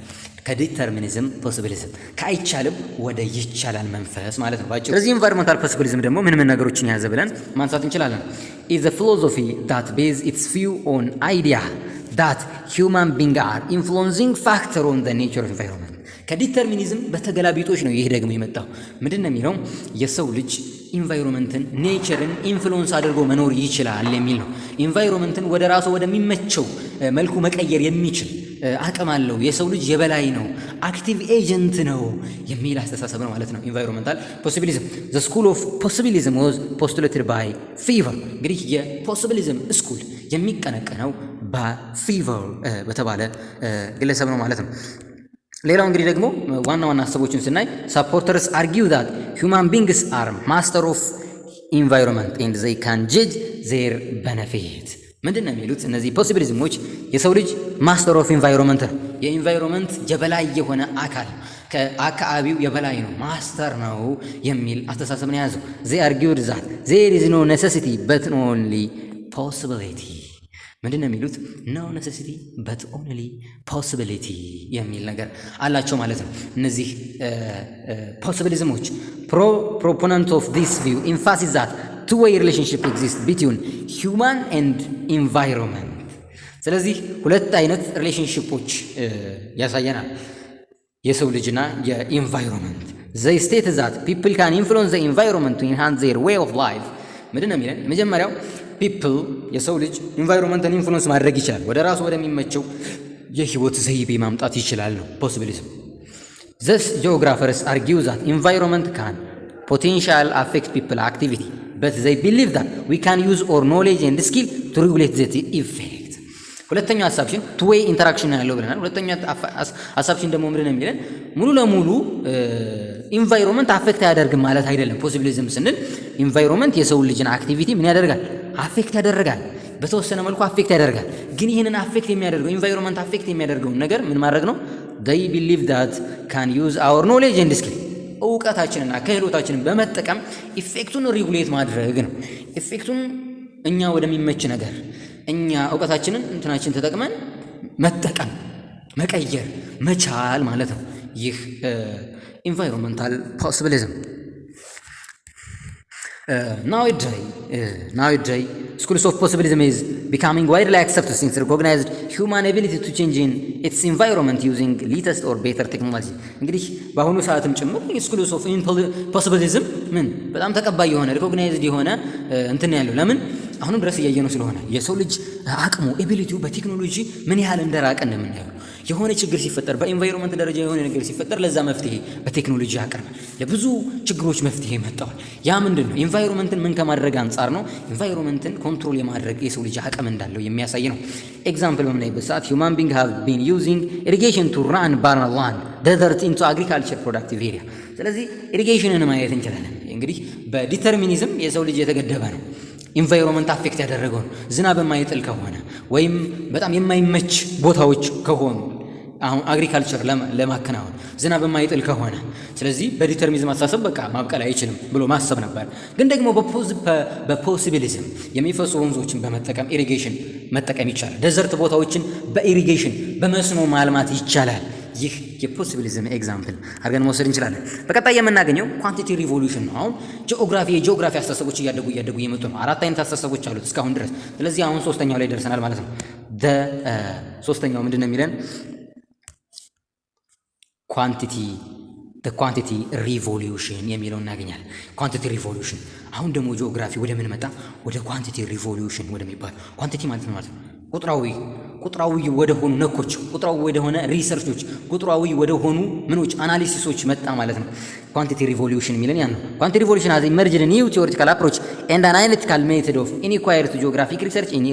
ከዲተርሚኒዝም ፖሲቢሊዝም ከአይቻልም ወደ ይቻላል መንፈስ ማለት ነው ባጭሩ። ስለዚህ ኢንቫይሮንመንታል ፖሲቢሊዝም ደግሞ ምን ነገሮችን ያዘ ብለን ማንሳት እንችላለን? is a philosophy that base its view on idea that human beings are influencing factor on the nature of environment። ከዲተርሚኒዝም በተገላቢጦች ነው ይሄ ደግሞ የመጣው። ምንድነው የሚለው? የሰው ልጅ ኢንቫይሮንመንትን ኔቸርን ኢንፍሉዌንስ አድርጎ መኖር ይችላል የሚል ነው። ኢንቫይሮንመንትን ወደ ራሱ ወደሚመቸው መልኩ መቀየር የሚችል አቅም አለው። የሰው ልጅ የበላይ ነው፣ አክቲቭ ኤጀንት ነው የሚል አስተሳሰብ ነው ማለት ነው ኢንቫይሮንመንታል ፖሲቢሊዝም። the school of possibilism was postulated by Fever። እንግዲህ የፖሲቢሊዝም ስኩል የሚቀነቀነው በፊቨር በተባለ ግለሰብ ነው ማለት ነው። ሌላው እንግዲህ ደግሞ ዋና ሀሳቦችን ስናይ supporters argue that human beings are master of environment and they can judge their benefit። ምንድን ነው የሚሉት እነዚህ ፖሲቢሊዝሞች? የሰው ልጅ ማስተር ኦፍ ኢንቫይሮንመንት ነው። የኢንቫይሮንመንት የበላይ የሆነ አካል ከአካባቢው የበላይ ነው፣ ማስተር ነው የሚል አስተሳሰብ ነው የያዘው። they argued that there is no necessity but only possibility። ምንድን ነው የሚሉት? no necessity but only possibility የሚል ነገር አላቸው ማለት ነው። እነዚህ ፖሲቢሊዝሞች proponent of this view emphasize that two-way relationship exists between human and environment። ስለዚህ ሁለት አይነት ሪሌሽንሺፖች ያሳየናል የሰው ልጅና የኢንቫይሮንመንት። they state that people can influence the environment to enhance their way of life። ምንድን ነው የሚለን? መጀመሪያው ፒፕል የሰው ልጅ ኢንቫይሮንመንትን ኢንፍሉዌንስ ማድረግ ይችላል፣ ወደ ራሱ ወደሚመቸው የህይወት ዘይቤ ማምጣት ይችላል ነው ፖሲቢሊዝም። thus geographers argue that environment can potentially affect people activity but they believe that we can use our knowledge and skill to regulate that effect። ሁለተኛው አሳብሽን two way interaction ያለው ብለናል። ሁለተኛው አሳብሽን ደግሞ ምንድን ነው የሚለን? ሙሉ ለሙሉ ኢንቫይሮንመንት አፌክት አያደርግም ማለት አይደለም። ፖሲቢሊዝም ስንል ኢንቫይሮንመንት የሰው ልጅን አክቲቪቲ ምን ያደርጋል? አፌክት ያደርጋል፣ በተወሰነ መልኩ አፌክት ያደርጋል። ግን ይህንን አፌክት የሚያደርገው ኢንቫይሮንመንት አፌክት የሚያደርገውን ነገር ምን ማድረግ ነው? they believe that can use our knowledge and skill እውቀታችንና ክህሎታችንን በመጠቀም ኢፌክቱን ሬጉሌት ማድረግ ነው። ኢፌክቱን እኛ ወደሚመች ነገር እኛ እውቀታችንን እንትናችን ተጠቅመን መጠቀም መቀየር መቻል ማለት ነው። ይህ ኢንቫይሮንመንታል ፖሲቢሊዝም nowadays schools of possibilism is becoming widely accepted since recognized human ability to change in its environment using latest or better technology እንግዲህ በአሁኑ ሰዓትም ጭምር schools of possibilism ምን በጣም ተቀባይ የሆነ recognized የሆነ እንትን ያለው ለምን አሁንም ድረስ እያየነው ስለሆነ የሰው ልጅ አቅሙ ኤቢሊቲው በቴክኖሎጂ ምን ያህል እንደራቀ እንደምናየው የሆነ ችግር ሲፈጠር በኢንቫይሮንመንት ደረጃ የሆነ ነገር ሲፈጠር ለዛ መፍትሄ በቴክኖሎጂ ያቀርባል። ለብዙ ችግሮች መፍትሄ መጣዋል። ያ ምንድነው? ኢንቫይሮንመንትን ምን ከማድረግ አንጻር ነው? ኢንቫይሮንመንትን ኮንትሮል የማድረግ የሰው ልጅ አቅም እንዳለው የሚያሳይ ነው። ኤግዛምፕል በምናይበት ሰዓት human beings have been using irrigation to run barren land desert into agriculture productive area። ስለዚህ ኢሪጌሽንን ማየት እንችላለን። እንግዲህ በዲተርሚኒዝም የሰው ልጅ የተገደበ ነው። ኢንቫይሮንመንት አፌክት ያደረገው ነው። ዝናብ የማይጥል ከሆነ ወይም በጣም የማይመች ቦታዎች ከሆኑ አሁን አግሪካልቸር ለማከናወን ዝናብ የማይጥል ከሆነ ስለዚህ በዲተርሚኒዝም አስተሳሰብ በቃ ማብቀል አይችልም ብሎ ማሰብ ነበር። ግን ደግሞ በፖሲቢሊዝም የሚፈሱ ወንዞችን በመጠቀም ኢሪጌሽን መጠቀም ይቻላል። ደዘርት ቦታዎችን በኢሪጌሽን በመስኖ ማልማት ይቻላል። ይህ የፖሲቢሊዝም ኤግዛምፕል አድርገን መውሰድ እንችላለን። በቀጣይ የምናገኘው ኳንቲቲ ሪቮሉሽን ነው። አሁን የጂኦግራፊ አስተሳሰቦች እያደጉ እየመጡ ነው። 4 አይነት አስተሳሰቦች አሉት እስካሁን ድረስ። ስለዚህ አሁን 3ኛው ላይ ደርሰናል ማለት ነው። ሶስተኛው ምንድነው የሚለን? ኳንቲቲ ሪቮሉሽን የሚለውን እናገኛለን። ኳንቲቲ ሪቮሉሽን። አሁን ደግሞ ጂኦግራፊ ወደ ምን መጣ? ወደ ኳንቲቲ ሪቮሉሽን ወደሚባል። ኳንቲቲ ማለት ነው ቁጥራዊ ወደ ሆኑ ነኮች፣ ቁጥራዊ ወደ ሆነ ሪሰርቾች፣ ቁጥራዊ ወደ ሆኑ ምኖች አናሊሲሶች መጣ ማለት ነው። ኳንቲቲ ሪቮሉሽን የሚለን ያን ነው። ኳንቲቲ ሪቮሉሽን has emerged a new theoretical approach and an analytical method of inquiry to geographic research in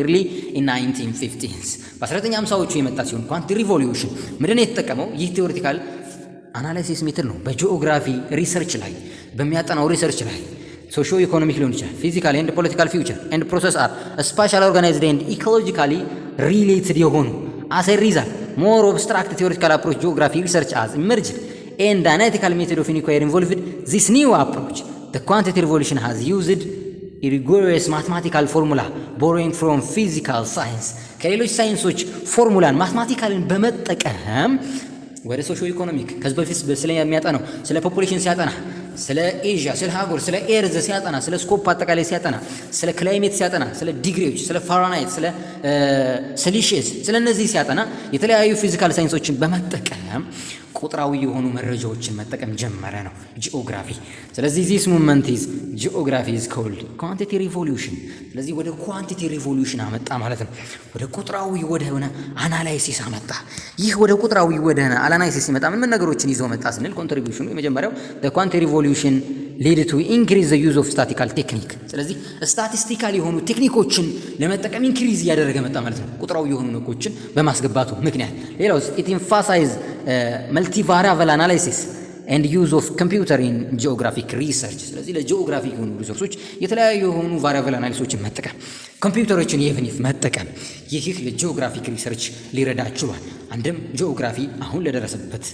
1950s በ1950ዎቹ የመጣ ሲሆን ኳንቲቲ ሪቮሉሽን ምንድነው የተጠቀመው? ይህ ቴዎሪቲካል አናላይሲስ ሜተድ ነው። በጂኦግራፊ ሪሰርች ላይ በሚያጠናው ሪሰርች ላይ ሶሺዮ ኢኮኖሚክ ሊሆን ይችላል፣ ፊዚካል ኤንድ ፖለቲካል ፊውቸር ኤንድ ፕሮሰስ አር ስፓሻል ኦርጋናይዝድ ኤንድ ኢኮሎጂካሊ ሪሌትድ የሆኑ አስ ኤ ሪዛልት ሞር ኦብስትራክት ቴዎሪቲካል አፕሮች ጂኦግራፊ ሪሰርች አዝ ኢመርጅድ ኤንድ አናሊቲካል ሜቶድ ኦፍ ኢንኳሪ ኢንቮልቭድ ዚስ ኒው አፕሮች ዘ ኳንቲቲ ሪቮሉሽን ሃዝ ዩዝድ rigorous mathematical formula borrowing from physical science ከሌሎች ሳይንሶች ፎርሙላን ማትማቲካልን በመጠቀም ወደ ሶሺዮ ኢኮኖሚክ ከዚህ በፊት ስለ የሚያጠናው ስለ ፖፑሌሽን ሲያጠና ስለ ኤዥያ ስለ ሀገር ስለ ኤርዝ ሲያጠና ስለ ስኮፕ አጠቃላይ ሲያጠና ስለ ክላይሜት ሲያጠና ስለ ዲግሪዎች ስለ ፋራናይት ስለ ሴልሺየስ ስለ እነዚህ ሲያጠና የተለያዩ ፊዚካል ሳይንሶችን በመጠቀም ቁጥራዊ የሆኑ መረጃዎችን መጠቀም ጀመረ ነው ጂኦግራፊ። ስለዚህ ዚስ ሙቭመንት ኢዝ ጂኦግራፊ ኢዝ ኮልድ ኳንቲቲ ሪቮሉሽን። ስለዚህ ወደ ኳንቲቲ ሪቮሉሽን አመጣ ማለት ነው። ወደ ቁጥራዊ ወደ ሆነ አናላይሲስ አመጣ። ይህ ወደ ቁጥራዊ ወደ ሆነ አናላይሲስ ሲመጣ ምን ነገሮችን ይዞ መጣ ስንል ኮንትሪቢዩሽኑ የመጀመሪያው the quantity revolution led to increase the use of statistical technique። ስለዚህ ስታቲስቲካል የሆኑ ቴክኒኮችን ለመጠቀም ኢንክሪዝ እያደረገ መጣ ማለት ነው ቁጥራዊ የሆኑ ነገሮችን በማስገባቱ ምክንያት። ሌላው it emphasize multivariable analysis and use of computer in geographic research። ስለዚህ ለጂኦግራፊክ የሆኑ ሪሰርቾች የተለያዩ የሆኑ ቫሪያብል አናሊሲሶችን መጠቀም ኮምፒውተሮችን ኢቭኒፍ መጠቀም ይህ ለጂኦግራፊክ ሪሰርች ሊረዳ ችሏል። አንድም ጂኦግራፊ አሁን ለደረሰበት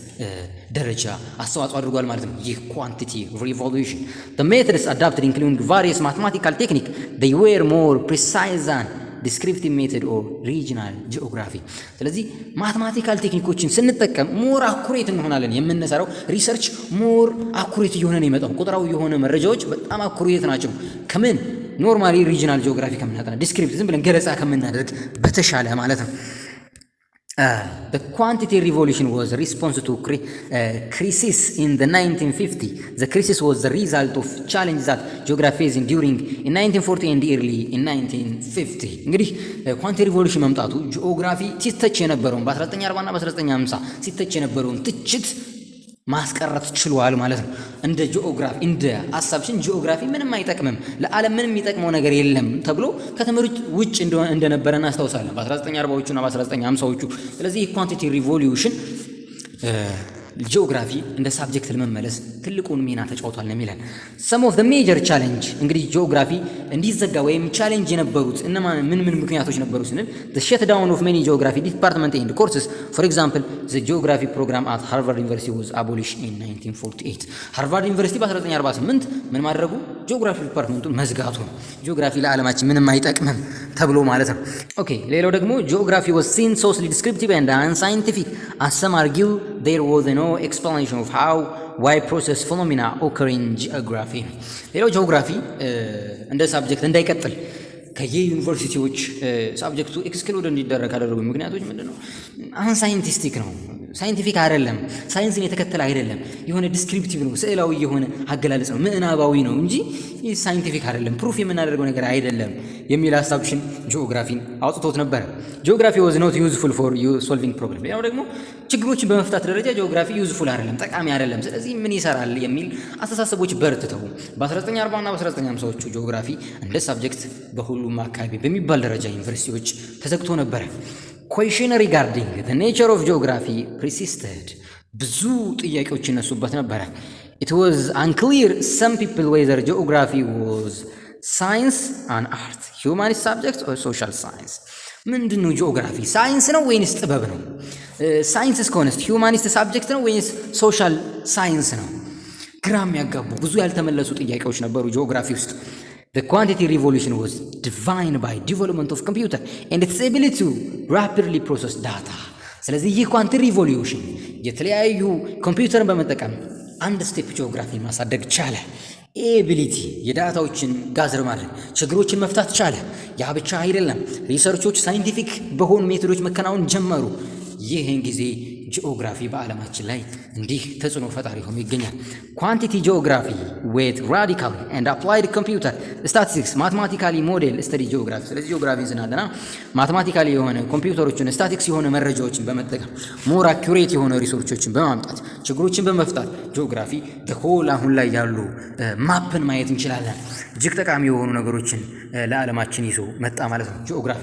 ደረጃ አስተዋጽኦ አድርጓል ማለት ነው። ይህ ኳንቲቲ ሪቮሉሽን the methods adapted including various mathematical techniques they were more precise than ዲስክሪፕቲቭ ሜቶድ ኦር ሪጂናል ጂኦግራፊ። ስለዚህ ማትማቲካል ቴክኒኮችን ስንጠቀም ሞር አኩሬት እንሆናለን። የምንሰራው ሪሰርች ሞር አኩሬት እየሆነ ነው የመጣው። ቁጥራዊ የሆነ መረጃዎች በጣም አኩሬት ናቸው ከምን ኖርማሊ ሪጂናል ጂኦግራፊ ከምናጠና ዲስክሪፕቲቭ ዝም ብለን ገለጻ ከምናደርግ በተሻለ ማለት ነው። The quantity revolution was a response to crisis in the 1950s. The crisis was the result of challenges that geography is enduring in 1940 and early in 1950. እንግዲህ ኳንቲቲ ሪቮሉሽን መምጣቱ ጂኦግራፊ ሲተች የነበረውን በ1940 እና በ1950 ሲተች የነበረውን ትችት ማስቀረት ችሏል ማለት ነው። እንደ ጂኦግራፊ እንደ አሳብሽን ጂኦግራፊ ምንም አይጠቅምም፣ ለዓለም ምንም የሚጠቅመው ነገር የለም ተብሎ ከትምህርት ውጭ እንደነበረ እናስታውሳለን በ1940ዎቹ እና በ1950ዎቹ። ስለዚህ የኳንቲቲ ሪቮሉሽን ጂኦግራፊ እንደ ሳብጀክት ለመመለስ ትልቁን ሚና ተጫውቷል ነው የሚለን። some of the major challenge እንግዲህ ጂኦግራፊ እንዲዘጋ ወይም ቻሌንጅ የነበሩት ምን ምክንያቶች ነበሩ ስንል the shutdown of many geography department and courses. for example the geography program at Harvard University was abolished in 1948. ሃርቫርድ ዩኒቨርሲቲ በ1948 ምን ማድረጉ ጂኦግራፊ ዲፓርትመንቱን መዝጋቱ ነው። ጂኦግራፊ ለዓለማችን ምንም አይጠቅምም ተብሎ ማለት ነው። ኦኬ ሌላው ደግሞ ጂኦግራፊ was seen socially descriptive and unscientific as some argue there was no explanation of how why process phenomena occur in geography. ሌላው ጂኦግራፊ እንደ ሳብጀክት እንዳይቀጥል ከየዩኒቨርሲቲዎች ሳብጀክቱ ኤክስክሉድ እንዲደረግ ካደረጉ ምክንያቶች ምንድነው? አንሳይንቲስቲክ ነው፣ ሳይንቲፊክ አይደለም፣ ሳይንስን የተከተለ አይደለም፣ የሆነ ዲስክሪፕቲቭ ነው፣ ስዕላዊ የሆነ አገላለጽ ነው፣ ምዕናባዊ ነው እንጂ ሳይንቲፊክ አይደለም፣ ፕሩፍ የምናደርገው ነገር አይደለም የሚል አሳብሽን ጂኦግራፊን አውጥቶት ነበር። ጂኦግራፊ was not useful for solving problem። ያው ደግሞ ችግሮችን በመፍታት ደረጃ ጂኦግራፊ ዩዝፉል አይደለም፣ ጠቃሚ አይደለም፣ ስለዚህ ምን ይሰራል የሚል አስተሳሰቦች በርትተው በ1940 እና በ1950ዎቹ ጂኦግራፊ እንደ ሳብጀክት በሁሉም አካባቢ በሚባል ደረጃ ዩኒቨርሲቲዎች ተዘግቶ ነበር። question regarding the nature of geography persisted። ብዙ ጥያቄዎች ይነሱበት ነበር። it was unclear some people whether geography was science and art, humanist subjects or social science። ምንድነው ጂኦግራፊ? ሳይንስ ነው ወይንስ ጥበብ ነው? ሳይንስ እስከሆነስ ሂዩማኒስት ሳብጀክት ነው ወይንስ ሶሻል ሳይንስ ነው? ግራም ያጋቡ ብዙ ያልተመለሱ ጥያቄዎች ነበሩ ጂኦግራፊ ውስጥ። The quantity revolution was defined by development of computer and its ability to rapidly process data። ስለዚህ ይህ ኳንቲቲ ሪቮሉሽን የተለያዩ ኮምፒውተርን በመጠቀም አንድ ስቴፕ ጂኦግራፊን ማሳደግ ቻለ። ኤቢሊቲ የዳታዎችን ጋዘር ማድረግ ችግሮችን መፍታት ቻለ። ያ ብቻ አይደለም፣ ሪሰርቾች ሳይንቲፊክ በሆኑ ሜቶዶች መከናወን ጀመሩ። ይህን ጊዜ ጂኦግራፊ በዓለማችን ላይ እንዲህ ተጽዕኖ ፈጣሪ ሆኖ ይገኛል። ኳንቲቲ ጂኦግራፊ ዌት ራዲካል ኤንድ አፕላይድ ኮምፒውተር ስታቲስቲክስ ማትማቲካሊ ሞዴል ስተዲ ጂኦግራፊ። ስለዚህ ጂኦግራፊን ስናጠና ማትማቲካሊ የሆነ ኮምፒውተሮችን ስታቲክስ የሆነ መረጃዎችን በመጠቀም ሞር አኩሬት የሆነ ሪሶርቾችን በማምጣት ችግሮችን በመፍታት ጂኦግራፊ በሆል አሁን ላይ ያሉ ማፕን ማየት እንችላለን። እጅግ ጠቃሚ የሆኑ ነገሮችን ለዓለማችን ይዞ መጣ ማለት ነው ጂኦግራፊ።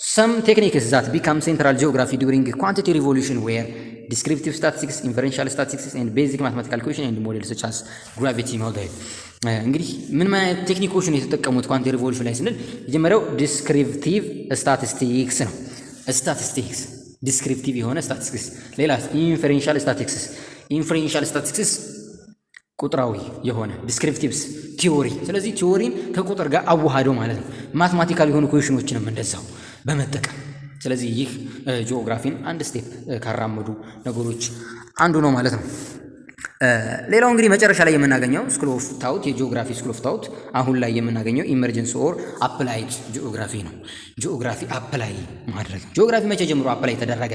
Some techniques that become central geography during quantity revolution were descriptive statistics, inferential statistics, and basic mathematical equation and models such as gravity model። እንግዲህ ምን ማለት ቴክኒኮችን የተጠቀሙት ኳንቲቲ ሪቮሉሽን ላይ ስንል የመጀመሪያው ዲስክሪፕቲቭ ስታቲስቲክስ ነው። ስታቲስቲክስ ዲስክሪፕቲቭ የሆነ ስታቲስቲክስ። ሌላስ ኢንፈረንሻል ስታቲስቲክስ። ኢንፈረንሻል ስታቲስቲክስ ቁጥራዊ የሆነ ዲስክሪፕቲቭስ ቲዮሪ። ስለዚህ ቲዮሪን ከቁጥር ጋር አዋሃደው ማለት ነው። ማትማቲካል የሆኑ ኩዌሽኖችንም እንደዛው በመጠቀም ስለዚህ ይህ ጂኦግራፊን አንድ ስቴፕ ካራመዱ ነገሮች አንዱ ነው ማለት ነው። ሌላው እንግዲህ መጨረሻ ላይ የምናገኘው ስኩል ኦፍ ታውት የጂኦግራፊ ስኩል ኦፍ ታውት አሁን ላይ የምናገኘው ኢመርጀንስ ኦር አፕላይድ ጂኦግራፊ ነው። ጂኦግራፊ አፕላይ ማድረግ። ጂኦግራፊ መቼ ጀምሮ አፕላይ ተደረገ?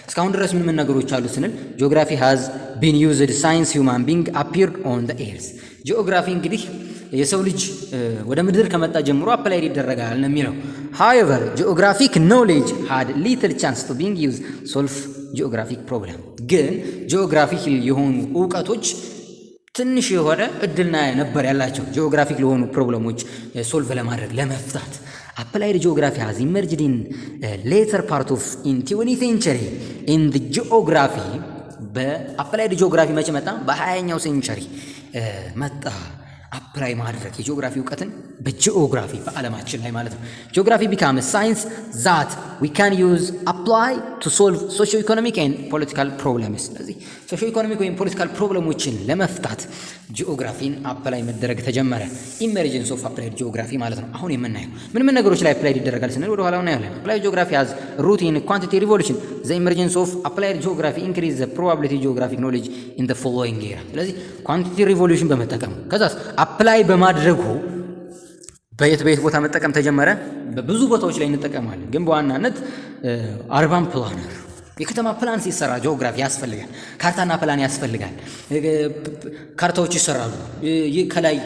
እስካሁን ድረስ ምን ነገሮች አሉ ስንል ጂኦግራፊ ሃዝ ቢን ዩዝድ ሳይንስ ሁማን ቢንግ አፒርድ ኦን ዘ ኤርዝ። ጂኦግራፊ እንግዲህ የሰው ልጅ ወደ ምድር ከመጣ ጀምሮ አፕላይ ይደረጋል ነው የሚለው። however geographic knowledge had little chance to being used solve geographic problem። ግን ጂኦግራፊክ የሆኑ እውቀቶች ትንሽ የሆነ እድልና ነበር ያላቸው ጂኦግራፊክ ለሆኑ ፕሮብለሞች ሶልቭ ለማድረግ ለመፍታት። applied geography has emerged in later part of in 20th century in the geography። በአፕላይድ ጂኦግራፊ መቼ መጣ? በ20ኛው ሴንቸሪ መጣ። አፕላይ ማድረግ የጂኦግራፊ እውቀትን በጂኦግራፊ በዓለማችን ላይ ማለት ነው። ጂኦግራፊ ቢካም ሳይንስ ዛት ዊ ካን ዩዝ አፕላይ ቱ ሶልቭ ሶሾ ኢኮኖሚክ ኤንድ ፖለቲካል ፕሮብለምስ። ስለዚህ ሶሾ ኢኮኖሚክ ወይም ፖለቲካል ፕሮብለሞችን ለመፍታት ጂኦግራፊን አፕላይ መደረግ ተጀመረ። ኢመርጀንስ ኦፍ አፕላይድ ጂኦግራፊ ማለት ነው። አሁን የምናየው ምን ነገሮች ላይ አፕላይድ ይደረጋል ስንል ወደ ኋላው እናያለን። አፕላይድ ጂኦግራፊ ሃዝ ሩት ኢን ኳንቲቲ ሪቮሉሽን ዘ ኢመርጀንስ ኦፍ አፕላይድ ጂኦግራፊ ኢንክሪዝ ዘ ፕሮባቢሊቲ ጂኦግራፊክ ኖሌጅ ኢን ዘ ፎሎዊንግ ኤራ። ስለዚህ ኳንቲቲ ሪቮሉሽን በመጠቀም ከዛስ አፕላይ በማድረጉ በየት ቦታ መጠቀም ተጀመረ? በብዙ ቦታዎች ላይ እንጠቀማለን፣ ግን በዋናነት አርባን ፕላነር የከተማ ፕላን ሲሰራ ጂኦግራፊ ያስፈልጋል። ካርታና ፕላን ያስፈልጋል። ካርታዎች ይሰራሉ። ከላይ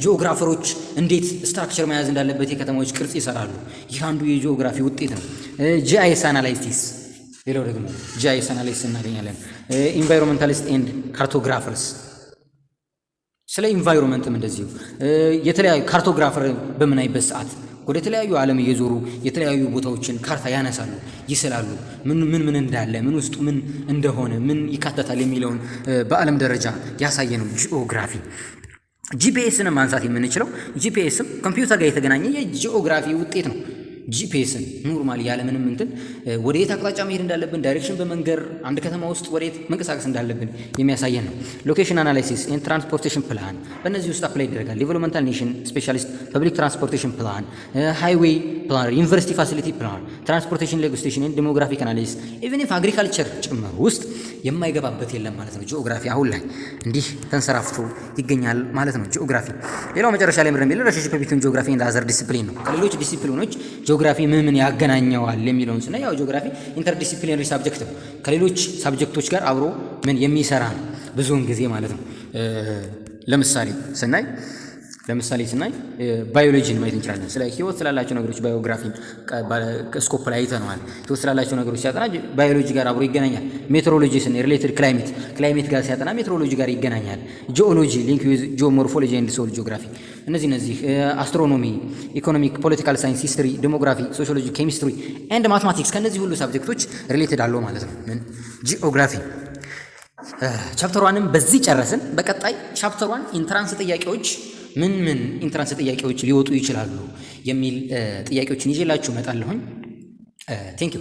ጂኦግራፈሮች እንዴት ስትራክቸር መያዝ እንዳለበት የከተማዎች ቅርጽ ይሰራሉ። ይህ አንዱ የጂኦግራፊ ውጤት ነው። ጂአይኤስ አናላይሲስ፣ ሌላው ደግሞ ጂአይኤስ አናላይሲስ እናገኛለን። ኢንቫይሮንመንታሊስት ኤንድ ካርቶግራፈርስ ስለ ኢንቫይሮንመንትም እንደዚሁ የተለያዩ ካርቶግራፈር በምናይበት ሰዓት ወደ ተለያዩ ዓለም እየዞሩ የተለያዩ ቦታዎችን ካርታ ያነሳሉ፣ ይስላሉ። ምን እንዳለ ምን ውስጡ ምን እንደሆነ ምን ይካተታል የሚለውን በዓለም ደረጃ ያሳየ ነው ጂኦግራፊ። ጂፒኤስን ማንሳት የምንችለው ጂፒኤስም ኮምፒውተር ጋር የተገናኘ የጂኦግራፊ ውጤት ነው። ጂፒኤስን ኖርማሊ ያለምንም እንትን ወደ የት አቅጣጫ መሄድ እንዳለብን ዳይሬክሽን በመንገር አንድ ከተማ ውስጥ ወደ የት መንቀሳቀስ እንዳለብን የሚያሳየን ነው። ሎኬሽን አናላይሲስ ኤንድ ትራንስፖርቴሽን ፕላን በእነዚህ ውስጥ አፕላይ ይደረጋል። ዴቨሎፕመንታል ኔሽን ስፔሻሊስት ፐብሊክ ትራንስፖርቴሽን ፕላን፣ ሃይዌይ ፕላን፣ ዩኒቨርሲቲ ፋሲሊቲ ፕላን፣ ትራንስፖርቴሽን ሌጊስሌሽን ኤንድ ዴሞግራፊክ አናሊሲስ ኢቭን ኢፍ አግሪካልቸር ጭምር ውስጥ የማይገባበት የለም ማለት ነው። ጂኦግራፊ አሁን ላይ እንዲህ ተንሰራፍቶ ይገኛል ማለት ነው ጂኦግራፊ። ሌላው መጨረሻ ላይ ምንድነው ሪሌሽንሺፕ ቢትዊን ጂኦግራፊ ኤንድ አዘር ዲሲፕሊን ነው። ከሌሎች ዲሲፕሊኖች ጂኦግራፊ ምን ያገናኘዋል የሚለውን ስናይ ያው ጂኦግራፊ ኢንተርዲሲፕሊነሪ ሳብጀክት ነው። ከሌሎች ሳብጀክቶች ጋር አብሮ ምን የሚሰራ ነው ብዙውን ጊዜ ማለት ነው። ለምሳሌ ስናይ ባዮሎጂን ማየት እንችላለን። ስለ ህይወት ስላላቸው ነገሮች ባዮግራፊን ስኮፕ ላይ አይተነዋል። ህይወት ስላላቸው ነገሮች ሲያጠና ባዮሎጂ ጋር አብሮ ይገናኛል። ሜትሮሎጂ ስናይ ሪሌትድ ክላይሜት ጋር ሲያጠና ሜትሮሎጂ ጋር ይገናኛል። ጂኦሎጂ ሊንክ ዊዝ ጂኦሞርፎሎጂ ኤንድ ሶል ጂኦግራፊ እነዚህ አስትሮኖሚ፣ ኢኮኖሚክ፣ ፖለቲካል ሳይንስ፣ ሂስትሪ፣ ዴሞግራፊ፣ ሶሺዮሎጂ፣ ኬሚስትሪ ኤንድ ማትማቲክስ ከነዚህ ሁሉ ሳብጀክቶች ሪሌትድ አለው ማለት ነው ጂኦግራፊ። ቻፕተር 1ም በዚህ ጨረስን። በቀጣይ ቻፕተር 1 ኢንትራንስ ጥያቄዎች ምን ኢንትራንስ ጥያቄዎች ሊወጡ ይችላሉ የሚል ጥያቄዎችን ይዤላችሁ እመጣለሁኝ። ቴንክ ዩ